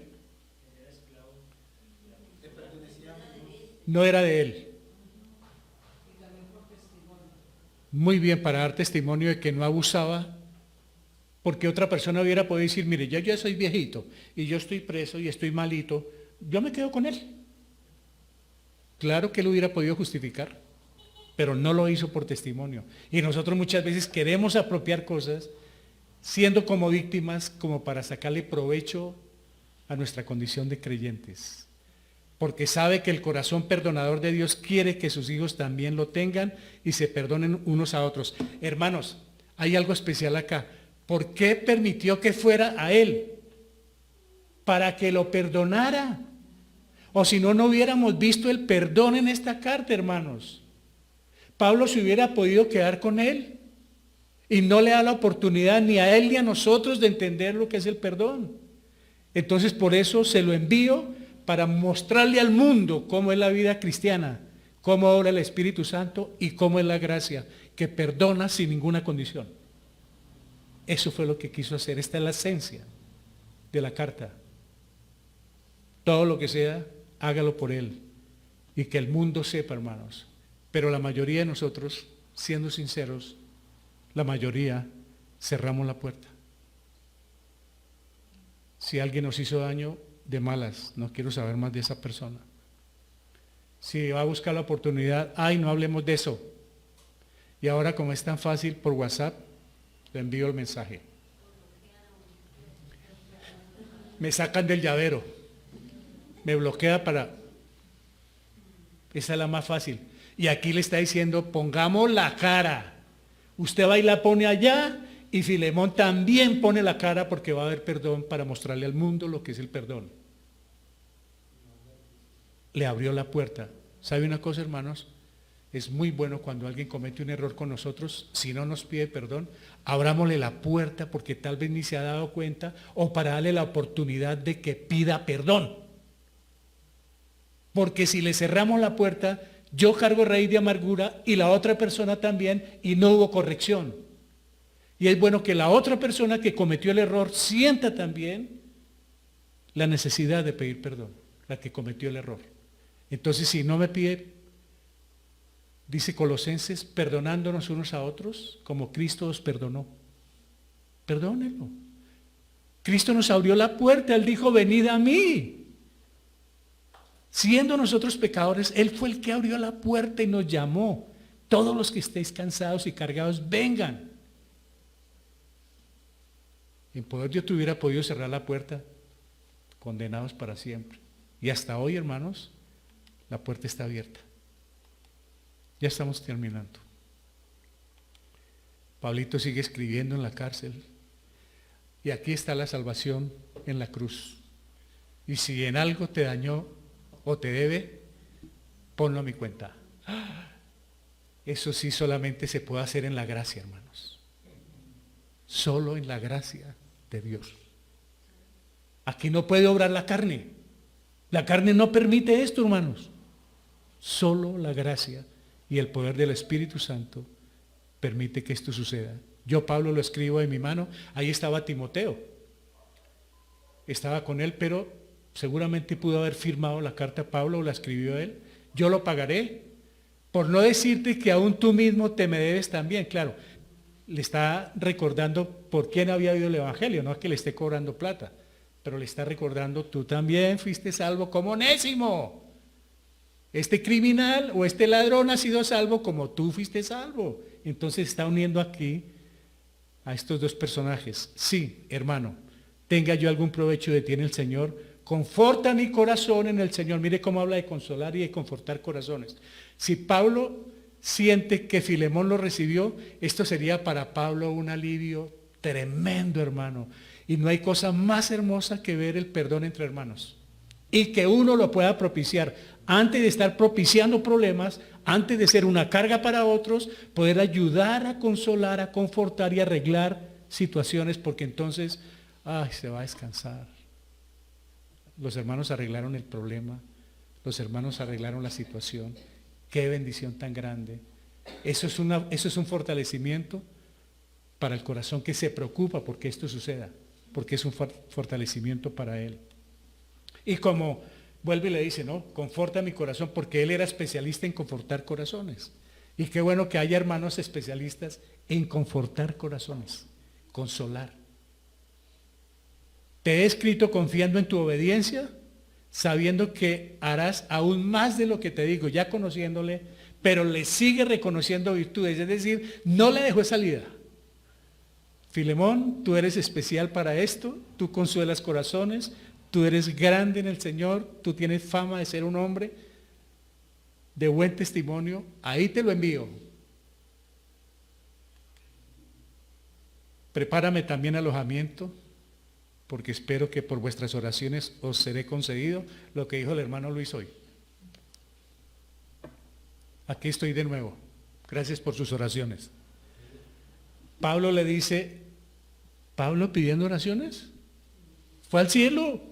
No era de él. Muy bien, para dar testimonio de que no abusaba, porque otra persona hubiera podido decir, mire, yo ya soy viejito y yo estoy preso y estoy malito, yo me quedo con él. Claro que él hubiera podido justificar, pero no lo hizo por testimonio. Y nosotros muchas veces queremos apropiar cosas siendo como víctimas, como para sacarle provecho a nuestra condición de creyentes. Porque sabe que el corazón perdonador de Dios quiere que sus hijos también lo tengan y se perdonen unos a otros. Hermanos, hay algo especial acá. ¿Por qué permitió que fuera a él? Para que lo perdonara. O si no, no hubiéramos visto el perdón en esta carta, hermanos. Pablo se hubiera podido quedar con él y no le da la oportunidad ni a él ni a nosotros de entender lo que es el perdón. Entonces por eso se lo envío para mostrarle al mundo cómo es la vida cristiana, cómo obra el Espíritu Santo y cómo es la gracia, que perdona sin ninguna condición. Eso fue lo que quiso hacer. Esta es la esencia de la carta. Todo lo que sea, hágalo por él y que el mundo sepa, hermanos. Pero la mayoría de nosotros, siendo sinceros, la mayoría cerramos la puerta. Si alguien nos hizo daño, de malas, no quiero saber más de esa persona. Si va a buscar la oportunidad, ay, no hablemos de eso. Y ahora como es tan fácil por WhatsApp, le envío el mensaje. Me sacan del llavero, me bloquea para... Esa es la más fácil. Y aquí le está diciendo, pongamos la cara. Usted va y la pone allá y Filemón también pone la cara porque va a haber perdón para mostrarle al mundo lo que es el perdón. Le abrió la puerta. ¿Sabe una cosa, hermanos? Es muy bueno cuando alguien comete un error con nosotros, si no nos pide perdón, abrámosle la puerta porque tal vez ni se ha dado cuenta o para darle la oportunidad de que pida perdón. Porque si le cerramos la puerta, yo cargo raíz de amargura y la otra persona también y no hubo corrección. Y es bueno que la otra persona que cometió el error sienta también la necesidad de pedir perdón, la que cometió el error. Entonces, si no me pide, dice Colosenses, perdonándonos unos a otros, como Cristo os perdonó. Perdónenlo. Cristo nos abrió la puerta, Él dijo, venid a mí. Siendo nosotros pecadores, Él fue el que abrió la puerta y nos llamó. Todos los que estéis cansados y cargados, vengan. En poder Dios te hubiera podido cerrar la puerta, condenados para siempre. Y hasta hoy, hermanos, la puerta está abierta. Ya estamos terminando. Pablito sigue escribiendo en la cárcel. Y aquí está la salvación en la cruz. Y si en algo te dañó o te debe, ponlo a mi cuenta. Eso sí solamente se puede hacer en la gracia, hermanos. Solo en la gracia de Dios. Aquí no puede obrar la carne. La carne no permite esto, hermanos. Solo la gracia y el poder del Espíritu Santo permite que esto suceda. Yo, Pablo, lo escribo en mi mano. Ahí estaba Timoteo. Estaba con él, pero seguramente pudo haber firmado la carta a Pablo o la escribió él. Yo lo pagaré. Por no decirte que aún tú mismo te me debes también. Claro, le está recordando por quién había oído el Evangelio. No es que le esté cobrando plata, pero le está recordando, tú también fuiste salvo como Onésimo. Este criminal o este ladrón ha sido salvo como tú fuiste salvo. Entonces está uniendo aquí a estos dos personajes. Sí, hermano, tenga yo algún provecho de ti en el Señor, conforta mi corazón en el Señor. Mire cómo habla de consolar y de confortar corazones. Si Pablo siente que Filemón lo recibió, esto sería para Pablo un alivio tremendo, hermano. Y no hay cosa más hermosa que ver el perdón entre hermanos. Y que uno lo pueda propiciar. Antes de estar propiciando problemas, antes de ser una carga para otros, poder ayudar a consolar, a confortar y arreglar situaciones, porque entonces, se va a descansar. Los hermanos arreglaron el problema, los hermanos arreglaron la situación. Qué bendición tan grande. Eso es un fortalecimiento para el corazón que se preocupa porque esto suceda, porque es un fortalecimiento para él. Y como vuelve y le dice, no, conforta mi corazón, porque él era especialista en confortar corazones. Y qué bueno que haya hermanos especialistas en confortar corazones, consolar. Te he escrito confiando en tu obediencia, sabiendo que harás aún más de lo que te digo, ya conociéndole, pero le sigue reconociendo virtudes, es decir, no le dejó salida. Filemón, tú eres especial para esto, tú consuelas corazones, tú eres grande en el Señor, tú tienes fama de ser un hombre de buen testimonio, ahí te lo envío. Prepárame también alojamiento, porque espero que por vuestras oraciones os seré concedido, lo que dijo el hermano Luis hoy. Aquí estoy de nuevo, gracias por sus oraciones. Pablo le dice, ¿Pablo pidiendo oraciones? Fue al cielo.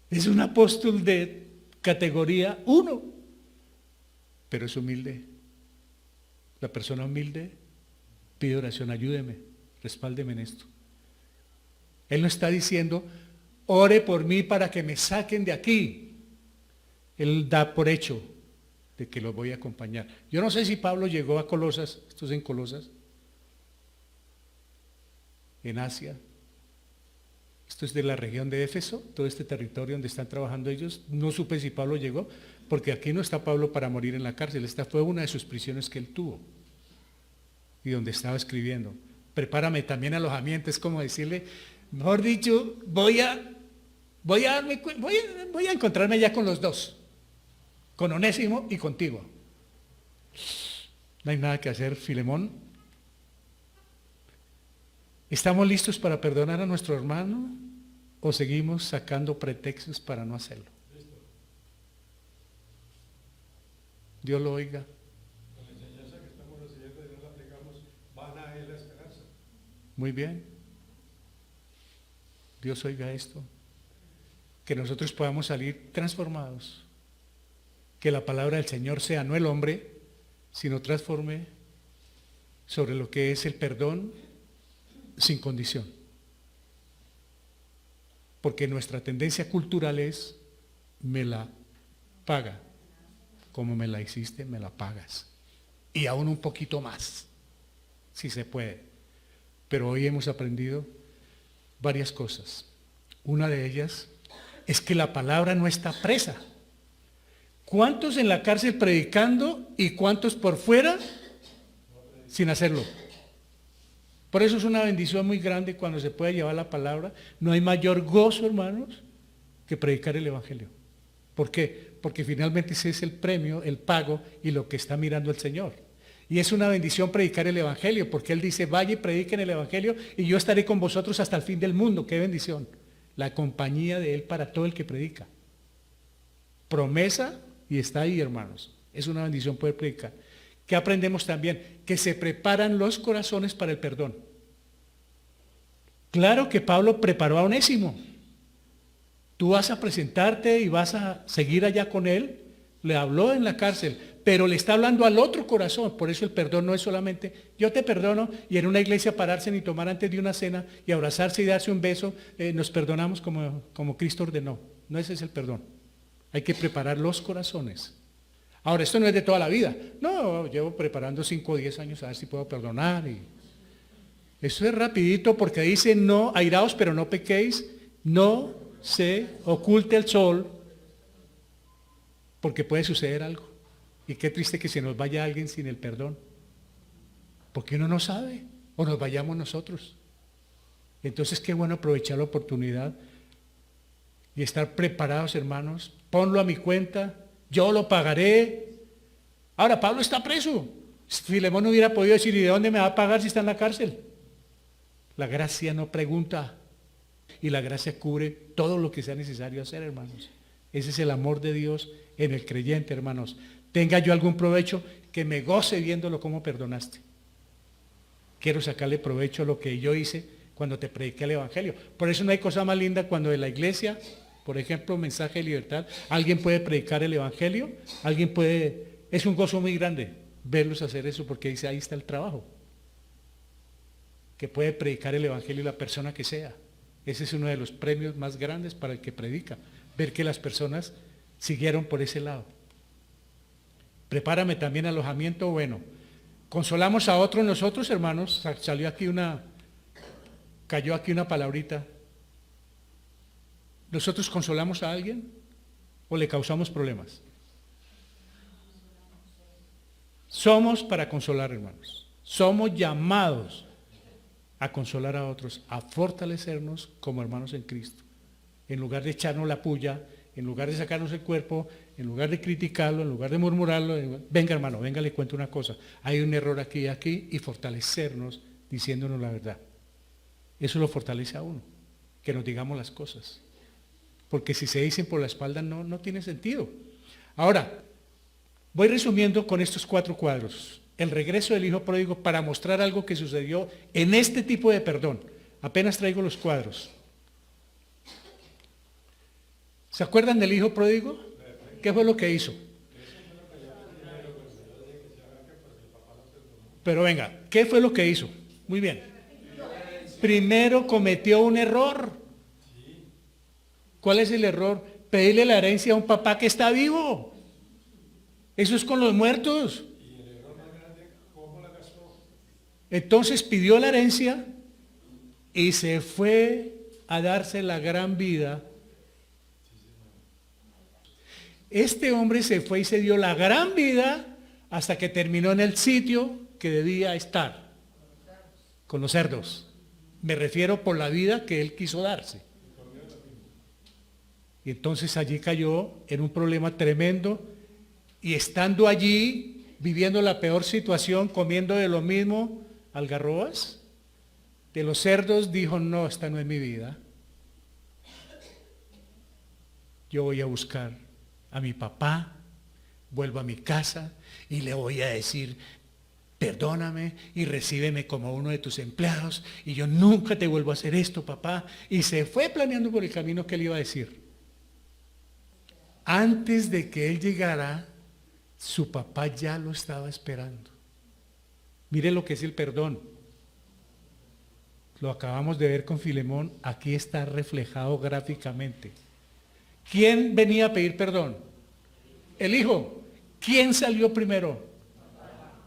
Es un apóstol de categoría 1, pero es humilde. La persona humilde pide oración, ayúdeme, respáldeme en esto. Él no está diciendo, ore por mí para que me saquen de aquí. Él da por hecho de que lo voy a acompañar. Yo no sé si Pablo llegó a Colosas, esto es en Colosas, en Asia. Esto es de la región de Éfeso, todo este territorio donde están trabajando ellos. No supe si Pablo llegó, porque aquí no está Pablo para morir en la cárcel. Esta fue una de sus prisiones que él tuvo y donde estaba escribiendo. Prepárame también alojamiento, es como decirle, mejor dicho, voy a encontrarme ya con los dos, con Onésimo y contigo. No hay nada que hacer, Filemón. ¿Estamos listos para perdonar a nuestro hermano o seguimos sacando pretextos para no hacerlo? Dios lo oiga. Con la enseñanza que estamos recibiendo y no la aplicamos, van a él la esperanza. Muy bien. Dios oiga esto. Que nosotros podamos salir transformados. Que la palabra del Señor sea no el hombre, sino transforme sobre lo que es el perdón sin condición. Porque nuestra tendencia cultural es, me la paga. Como me la hiciste, me la pagas. Y aún un poquito más, si se puede. Pero hoy hemos aprendido varias cosas. Una de ellas es que la palabra no está presa. ¿Cuántos en la cárcel predicando y cuántos por fuera sin hacerlo? Por eso es una bendición muy grande cuando se puede llevar la palabra. No hay mayor gozo, hermanos, que predicar el Evangelio. ¿Por qué? Porque finalmente ese es el premio, el pago y lo que está mirando el Señor. Y es una bendición predicar el Evangelio, porque Él dice, vaya y prediquen el Evangelio y yo estaré con vosotros hasta el fin del mundo. ¡Qué bendición! La compañía de Él para todo el que predica. Promesa y está ahí, hermanos. Es una bendición poder predicar. ¿Qué aprendemos también? Que se preparan los corazones para el perdón. Claro que Pablo preparó a Onésimo. Tú vas a presentarte y vas a seguir allá con él. Le habló en la cárcel, pero le está hablando al otro corazón. Por eso el perdón no es solamente yo te perdono y en una iglesia pararse ni tomar antes de una cena y abrazarse y darse un beso, nos perdonamos como Cristo ordenó. No, ese es el perdón. Hay que preparar los corazones. Ahora, esto no es de toda la vida. No, llevo preparando 5 o 10 años a ver si puedo perdonar. Eso es rapidito porque dice, no, airaos pero no pequéis, no se oculte el sol, porque puede suceder algo. Y qué triste que se nos vaya alguien sin el perdón, porque uno no sabe, o nos vayamos nosotros. Entonces qué bueno aprovechar la oportunidad y estar preparados, hermanos. Ponlo a mi cuenta, yo lo pagaré. Ahora, Pablo está preso. Filemón no hubiera podido decir, ¿y de dónde me va a pagar si está en la cárcel? La gracia no pregunta. Y la gracia cubre todo lo que sea necesario hacer, hermanos. Ese es el amor de Dios en el creyente, hermanos. Tenga yo algún provecho, que me goce viéndolo como perdonaste. Quiero sacarle provecho a lo que yo hice cuando te prediqué el Evangelio. Por eso no hay cosa más linda cuando en la iglesia, por ejemplo, mensaje de libertad, alguien puede predicar el Evangelio, es un gozo muy grande verlos hacer eso, porque dice, ahí está el trabajo. Que puede predicar el Evangelio la persona que sea. Ese es uno de los premios más grandes para el que predica, ver que las personas siguieron por ese lado. Prepárame también alojamiento bueno. Consolamos a otros nosotros, hermanos. Cayó aquí una palabrita. ¿Nosotros consolamos a alguien o le causamos problemas? Somos para consolar, hermanos. Somos llamados a consolar a otros, a fortalecernos como hermanos en Cristo. En lugar de echarnos la puya, en lugar de sacarnos el cuerpo, en lugar de criticarlo, en lugar de murmurarlo, venga hermano, venga, le cuento una cosa, hay un error aquí y aquí, y fortalecernos diciéndonos la verdad. Eso lo fortalece a uno, que nos digamos las cosas. Porque si se dicen por la espalda no tiene sentido. Ahora, voy resumiendo con estos 4 cuadros. El regreso del hijo pródigo para mostrar algo que sucedió en este tipo de perdón. Apenas traigo los cuadros. ¿Se acuerdan del hijo pródigo? ¿Qué fue lo que hizo? Pero venga, ¿qué fue lo que hizo? Muy bien. Primero cometió un error. ¿Cuál es el error? Pedirle la herencia a un papá que está vivo. Eso es con los muertos. Entonces pidió la herencia y se fue a darse la gran vida. Este hombre se fue y se dio la gran vida hasta que terminó en el sitio que debía estar, con los cerdos. Me refiero por la vida que él quiso darse. Y entonces allí cayó en un problema tremendo y estando allí, viviendo la peor situación, comiendo de lo mismo, algarrobas, de los cerdos, dijo, no, esta no es mi vida. Yo voy a buscar a mi papá, vuelvo a mi casa y le voy a decir, perdóname y recíbeme como uno de tus empleados y yo nunca te vuelvo a hacer esto, papá. Y se fue planeando por el camino que él iba a decir. Antes de que él llegara, su papá ya lo estaba esperando. Mire lo que es el perdón. Lo acabamos de ver con Filemón, aquí está reflejado gráficamente. ¿Quién venía a pedir perdón? El hijo. ¿Quién salió primero?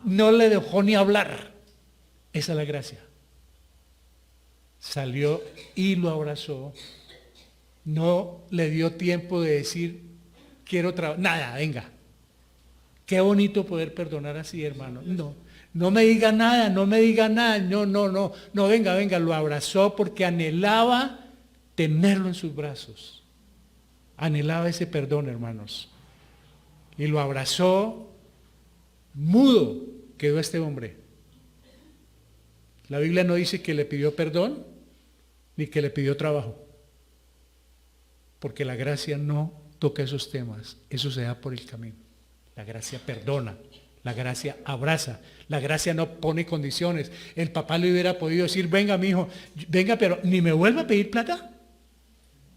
No le dejó ni hablar. Esa es la gracia. Salió y lo abrazó. No le dio tiempo de decir, quiero trabajar. Nada, venga. Qué bonito poder perdonar así, hermano. No me diga nada, no me diga nada. No, venga, lo abrazó porque anhelaba tenerlo en sus brazos. Anhelaba ese perdón, hermanos. Y lo abrazó, mudo quedó este hombre. La Biblia no dice que le pidió perdón, ni que le pidió trabajo. Porque la gracia no toca esos temas, eso se da por el camino. La gracia perdona, la gracia abraza, la gracia no pone condiciones. El papá le hubiera podido decir, venga mi hijo, venga, pero ni me vuelva a pedir plata.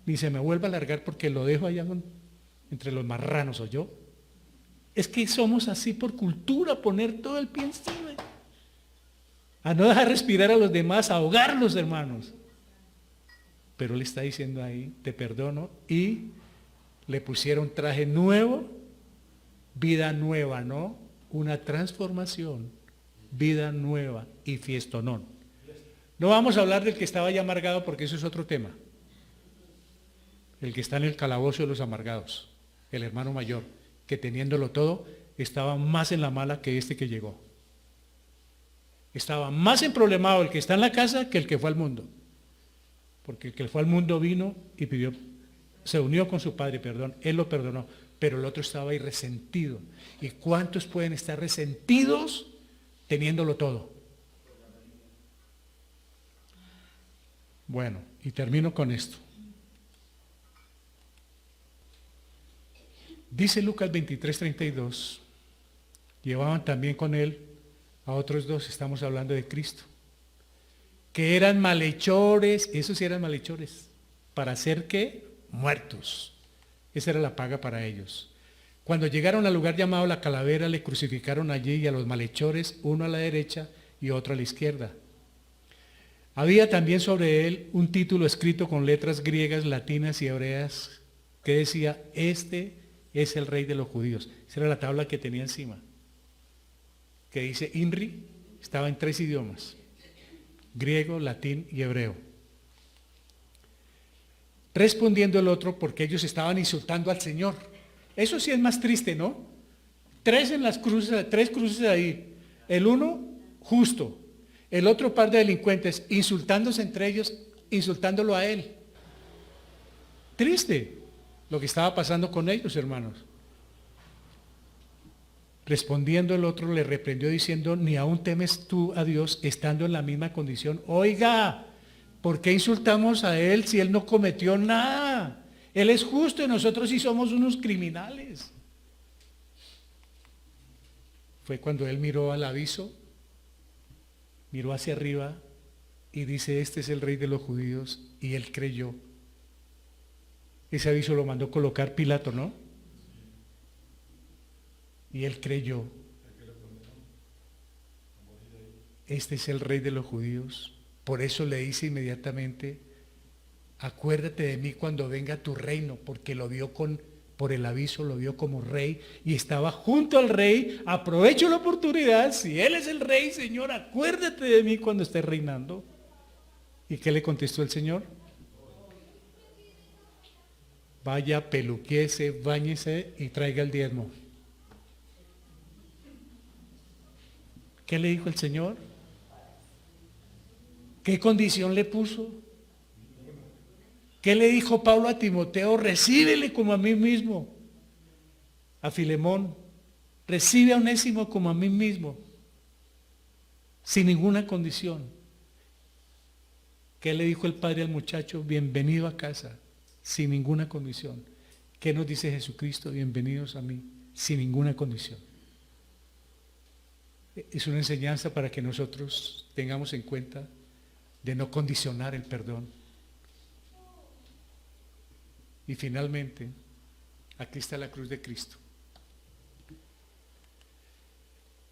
ni se me vuelva a largar porque lo dejo allá entre los marranos, ¿o yo? Es que somos así por cultura, poner todo el pie encima. A no dejar respirar a los demás, a ahogarlos, hermanos. Pero le está diciendo ahí, te perdono, y le pusieron traje nuevo, vida nueva, ¿no? Una transformación, vida nueva y fiestonón. No vamos a hablar del que estaba ya amargado porque eso es otro tema. El que está en el calabozo de los amargados, el hermano mayor, que teniéndolo todo, estaba más en la mala que este que llegó. Estaba más emproblemado el que está en la casa que el que fue al mundo. Porque el que fue al mundo vino y pidió, se unió con su padre, perdón, él lo perdonó, pero el otro estaba ahí resentido. ¿Y cuántos pueden estar resentidos teniéndolo todo? Bueno, y termino con esto. Dice Lucas 23:32, llevaban también con él a otros dos, estamos hablando de Cristo, que eran malhechores, esos sí eran malhechores, para ser ¿qué? Muertos. Esa era la paga para ellos. Cuando llegaron al lugar llamado La Calavera, le crucificaron allí y a los malhechores, uno a la derecha y otro a la izquierda. Había también sobre él un título escrito con letras griegas, latinas y hebreas que decía, este es el rey de los judíos. Esa era la tabla que tenía encima, que dice INRI, estaba en 3 idiomas, griego, latín y hebreo. Respondiendo el otro, porque ellos estaban insultando al Señor. Eso sí es más triste, ¿no? 3 en las cruces, 3 cruces ahí. El uno, justo. El otro par de delincuentes, insultándose entre ellos, insultándolo a él. Triste lo que estaba pasando con ellos, hermanos. Respondiendo el otro, le reprendió diciendo, ni aún temes tú a Dios estando en la misma condición. Oiga, ¿por qué insultamos a él si él no cometió nada? Él es justo y nosotros sí somos unos criminales. Fue cuando él miró al aviso, miró hacia arriba y dice, este es el rey de los judíos, y él creyó. Ese aviso lo mandó colocar Pilato, ¿no? Y él creyó. Este es el rey de los judíos. Por eso le dice inmediatamente, acuérdate de mí cuando venga tu reino, porque lo vio por el aviso, lo vio como rey y estaba junto al rey. Aprovecho la oportunidad, si él es el rey, Señor, acuérdate de mí cuando estés reinando. ¿Y qué le contestó el Señor? Vaya, peluquéese, báñese y traiga el diezmo. ¿Qué le dijo el Señor? ¿Qué condición le puso? ¿Qué le dijo Pablo a Timoteo? Recíbele como a mí mismo. A Filemón, recibe a Onésimo como a mí mismo. Sin ninguna condición. ¿Qué le dijo el padre al muchacho? Bienvenido a casa, sin ninguna condición. ¿Qué nos dice Jesucristo? Bienvenidos a mí, sin ninguna condición. Es una enseñanza para que nosotros tengamos en cuenta de no condicionar el perdón. Y finalmente, aquí está la cruz de Cristo.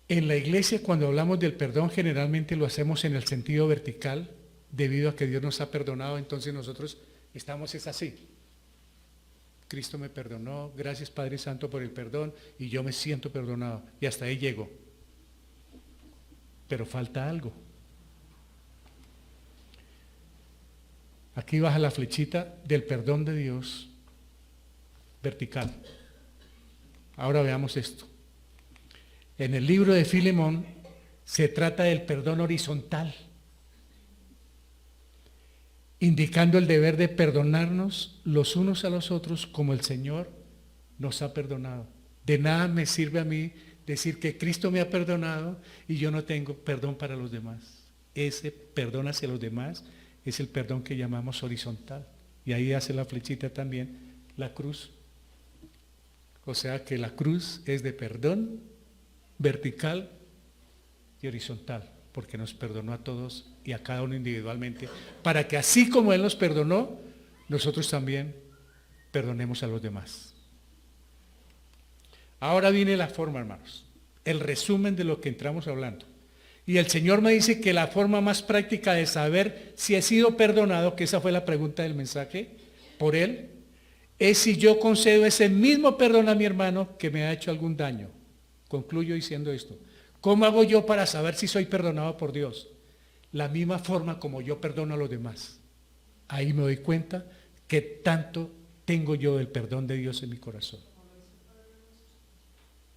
En la iglesia, cuando hablamos del perdón, generalmente lo hacemos en el sentido vertical, debido a que Dios nos ha perdonado, entonces nosotros estamos es así. Cristo me perdonó, gracias Padre Santo por el perdón, y yo me siento perdonado, y hasta ahí llego. Pero falta algo. Aquí baja la flechita del perdón de Dios vertical. Ahora veamos esto. En el libro de Filemón se trata del perdón horizontal, indicando el deber de perdonarnos los unos a los otros como el Señor nos ha perdonado. De nada me sirve a mí decir que Cristo me ha perdonado y yo no tengo perdón para los demás. Ese perdón hacia los demás es el perdón que llamamos horizontal. Y ahí hace la flechita también la cruz. O sea que la cruz es de perdón vertical y horizontal, porque nos perdonó a todos y a cada uno individualmente, para que así como Él nos perdonó, nosotros también perdonemos a los demás. Ahora viene la forma, hermanos, el resumen de lo que entramos hablando. Y el Señor me dice que la forma más práctica de saber si he sido perdonado, que esa fue la pregunta del mensaje, por Él, es si yo concedo ese mismo perdón a mi hermano que me ha hecho algún daño. Concluyo diciendo esto. ¿Cómo hago yo para saber si soy perdonado por Dios? La misma forma como yo perdono a los demás. Ahí me doy cuenta que tanto tengo yo del perdón de Dios en mi corazón.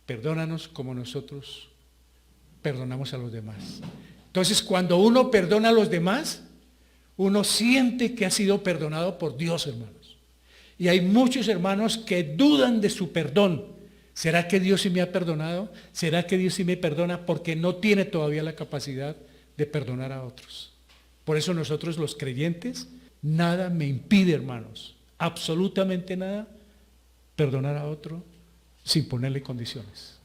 Perdónanos como nosotros perdonamos a los demás. Entonces, cuando uno perdona a los demás, uno siente que ha sido perdonado por Dios, hermanos. Y hay muchos hermanos que dudan de su perdón. ¿Será que Dios sí me ha perdonado? ¿Será que Dios sí me perdona? Porque no tiene todavía la capacidad de perdonar a otros. Por eso nosotros los creyentes, nada me impide, hermanos, absolutamente nada, perdonar a otro sin ponerle condiciones.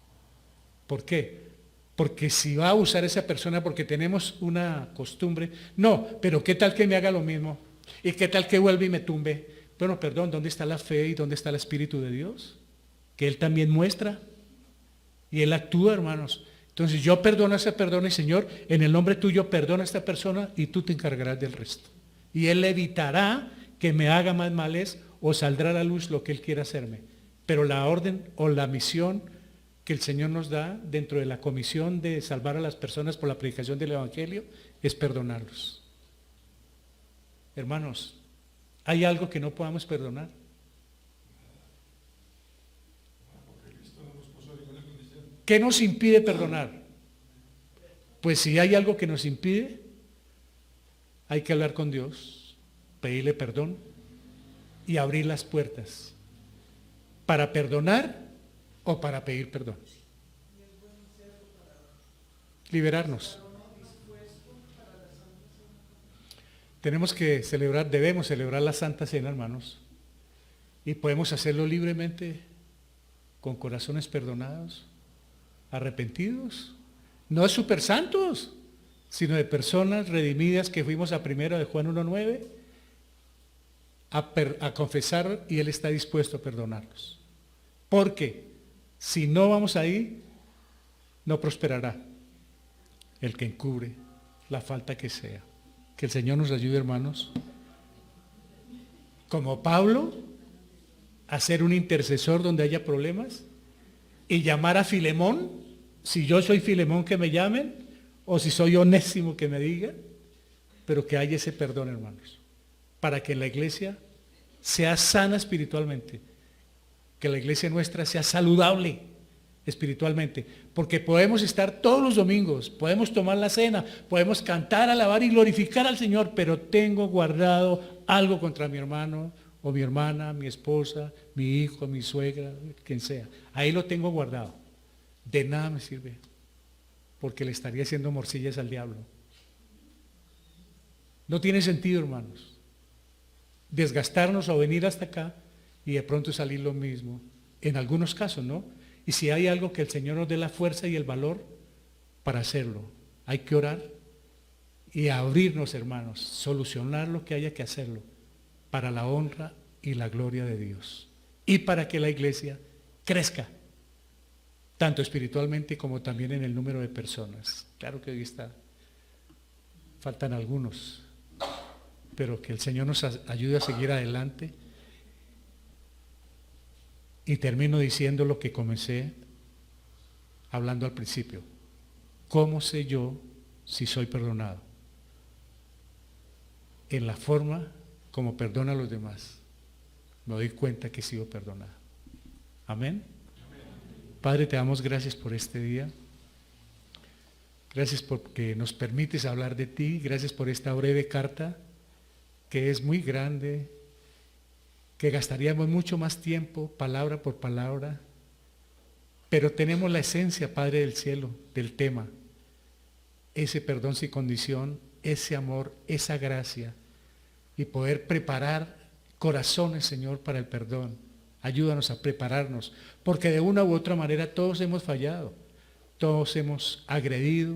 ¿Por qué? Porque si va a usar esa persona porque tenemos una costumbre, no, pero ¿qué tal que me haga lo mismo? ¿Y qué tal que vuelva y me tumbe? Bueno, perdón, ¿dónde está la fe y dónde está el Espíritu de Dios? Que Él también muestra y Él actúa, hermanos. Entonces yo perdono a esa persona y Señor, en el nombre tuyo perdona a esta persona y tú te encargarás del resto. Y Él evitará que me haga más males o saldrá a la luz lo que Él quiera hacerme. Pero la orden o la misión que el Señor nos da dentro de la comisión de salvar a las personas por la predicación del Evangelio es perdonarlos. Hermanos, ¿hay algo que no podamos perdonar? ¿Qué nos impide perdonar? Pues si hay algo que nos impide, hay que hablar con Dios, pedirle perdón y abrir las puertas para perdonar o para pedir perdón. Liberarnos. Tenemos que celebrar, debemos celebrar la Santa Cena, hermanos, y podemos hacerlo libremente, con corazones perdonados, arrepentidos, no de super santos, sino de personas redimidas que fuimos a primero de Juan 1:9 a confesar y Él está dispuesto a perdonarlos. Porque si no vamos ahí, no prosperará el que encubre la falta que sea. Que el Señor nos ayude, hermanos, como Pablo, a ser un intercesor donde haya problemas y llamar a Filemón, si yo soy Filemón que me llamen, o si soy Onésimo que me diga, pero que haya ese perdón, hermanos, para que la iglesia sea sana espiritualmente, que la iglesia nuestra sea saludable espiritualmente, porque podemos estar todos los domingos, podemos tomar la cena, podemos cantar, alabar y glorificar al Señor, pero tengo guardado algo contra mi hermano o mi hermana, mi esposa, mi hijo, mi suegra, quien sea. Ahí lo tengo guardado. De nada me sirve, porque le estaría haciendo morcillas al diablo. No tiene sentido, hermanos, desgastarnos o venir hasta acá y de pronto salir lo mismo. En algunos casos, ¿no? Y si hay algo que el Señor nos dé la fuerza y el valor para hacerlo, hay que orar y abrirnos, hermanos, solucionar lo que haya que hacerlo para la honra y la gloria de Dios y para que la iglesia crezca, tanto espiritualmente como también en el número de personas. Claro que hoy faltan algunos, pero que el Señor nos ayude a seguir adelante. Y termino diciendo lo que comencé hablando al principio. ¿Cómo sé yo si soy perdonado? En la forma como perdono a los demás, me doy cuenta que he sido perdonado. Amén. Padre, te damos gracias por este día. Gracias porque nos permites hablar de ti. Gracias por esta breve carta que es muy grande, que gastaríamos mucho más tiempo, palabra por palabra, pero tenemos la esencia, Padre del cielo, del tema, ese perdón sin condición, ese amor, esa gracia, y poder preparar corazones, Señor, para el perdón. Ayúdanos a prepararnos, porque de una u otra manera todos hemos fallado, todos hemos agredido,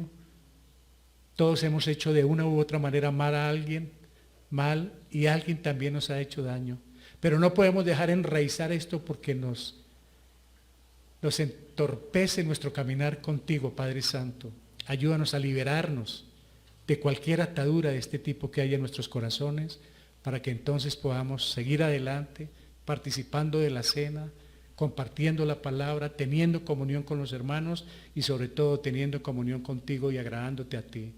todos hemos hecho de una u otra manera mal a alguien, mal, y alguien también nos ha hecho daño. Pero no podemos dejar enraizar esto porque nos entorpece nuestro caminar contigo, Padre Santo. Ayúdanos a liberarnos de cualquier atadura de este tipo que haya en nuestros corazones, para que entonces podamos seguir adelante, participando de la cena, compartiendo la palabra, teniendo comunión con los hermanos y sobre todo teniendo comunión contigo y agradándote a ti.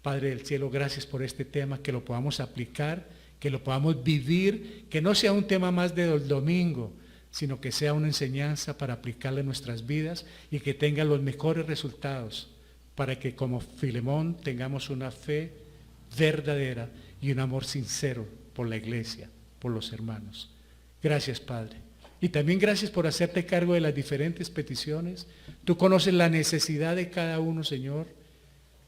Padre del cielo, gracias por este tema, que lo podamos aplicar, que lo podamos vivir, que no sea un tema más del domingo, sino que sea una enseñanza para aplicarla en nuestras vidas y que tenga los mejores resultados, para que como Filemón tengamos una fe verdadera y un amor sincero por la iglesia, por los hermanos. Gracias, Padre. Y también gracias por hacerte cargo de las diferentes peticiones. Tú conoces la necesidad de cada uno, Señor.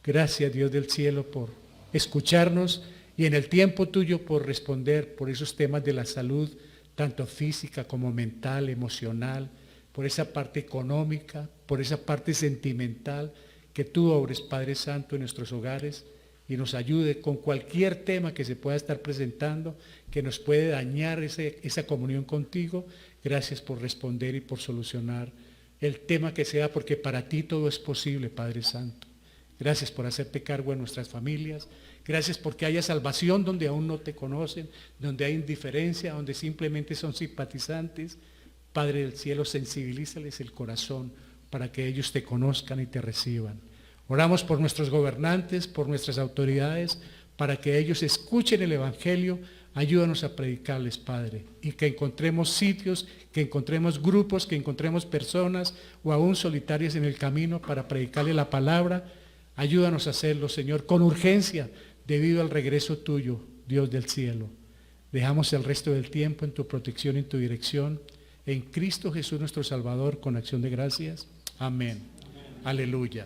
Gracias, Dios del cielo, por escucharnos y en el tiempo tuyo por responder por esos temas de la salud, tanto física como mental, emocional, por esa parte económica, por esa parte sentimental, que tú obres, Padre Santo, en nuestros hogares y nos ayude con cualquier tema que se pueda estar presentando, que nos puede dañar esa comunión contigo. Gracias por responder y por solucionar el tema que sea, porque para ti todo es posible, Padre Santo. Gracias por hacerte cargo de nuestras familias. Gracias porque haya salvación donde aún no te conocen, donde hay indiferencia, donde simplemente son simpatizantes. Padre del cielo, sensibilízales el corazón para que ellos te conozcan y te reciban. Oramos por nuestros gobernantes, por nuestras autoridades, para que ellos escuchen el Evangelio. Ayúdanos a predicarles, Padre, y que encontremos sitios, que encontremos grupos, que encontremos personas o aún solitarias en el camino para predicarle la palabra. Ayúdanos a hacerlo, Señor, con urgencia, debido al regreso tuyo, Dios del cielo. Dejamos el resto del tiempo en tu protección y en tu dirección. En Cristo Jesús nuestro Salvador, con acción de gracias. Amén. Aleluya.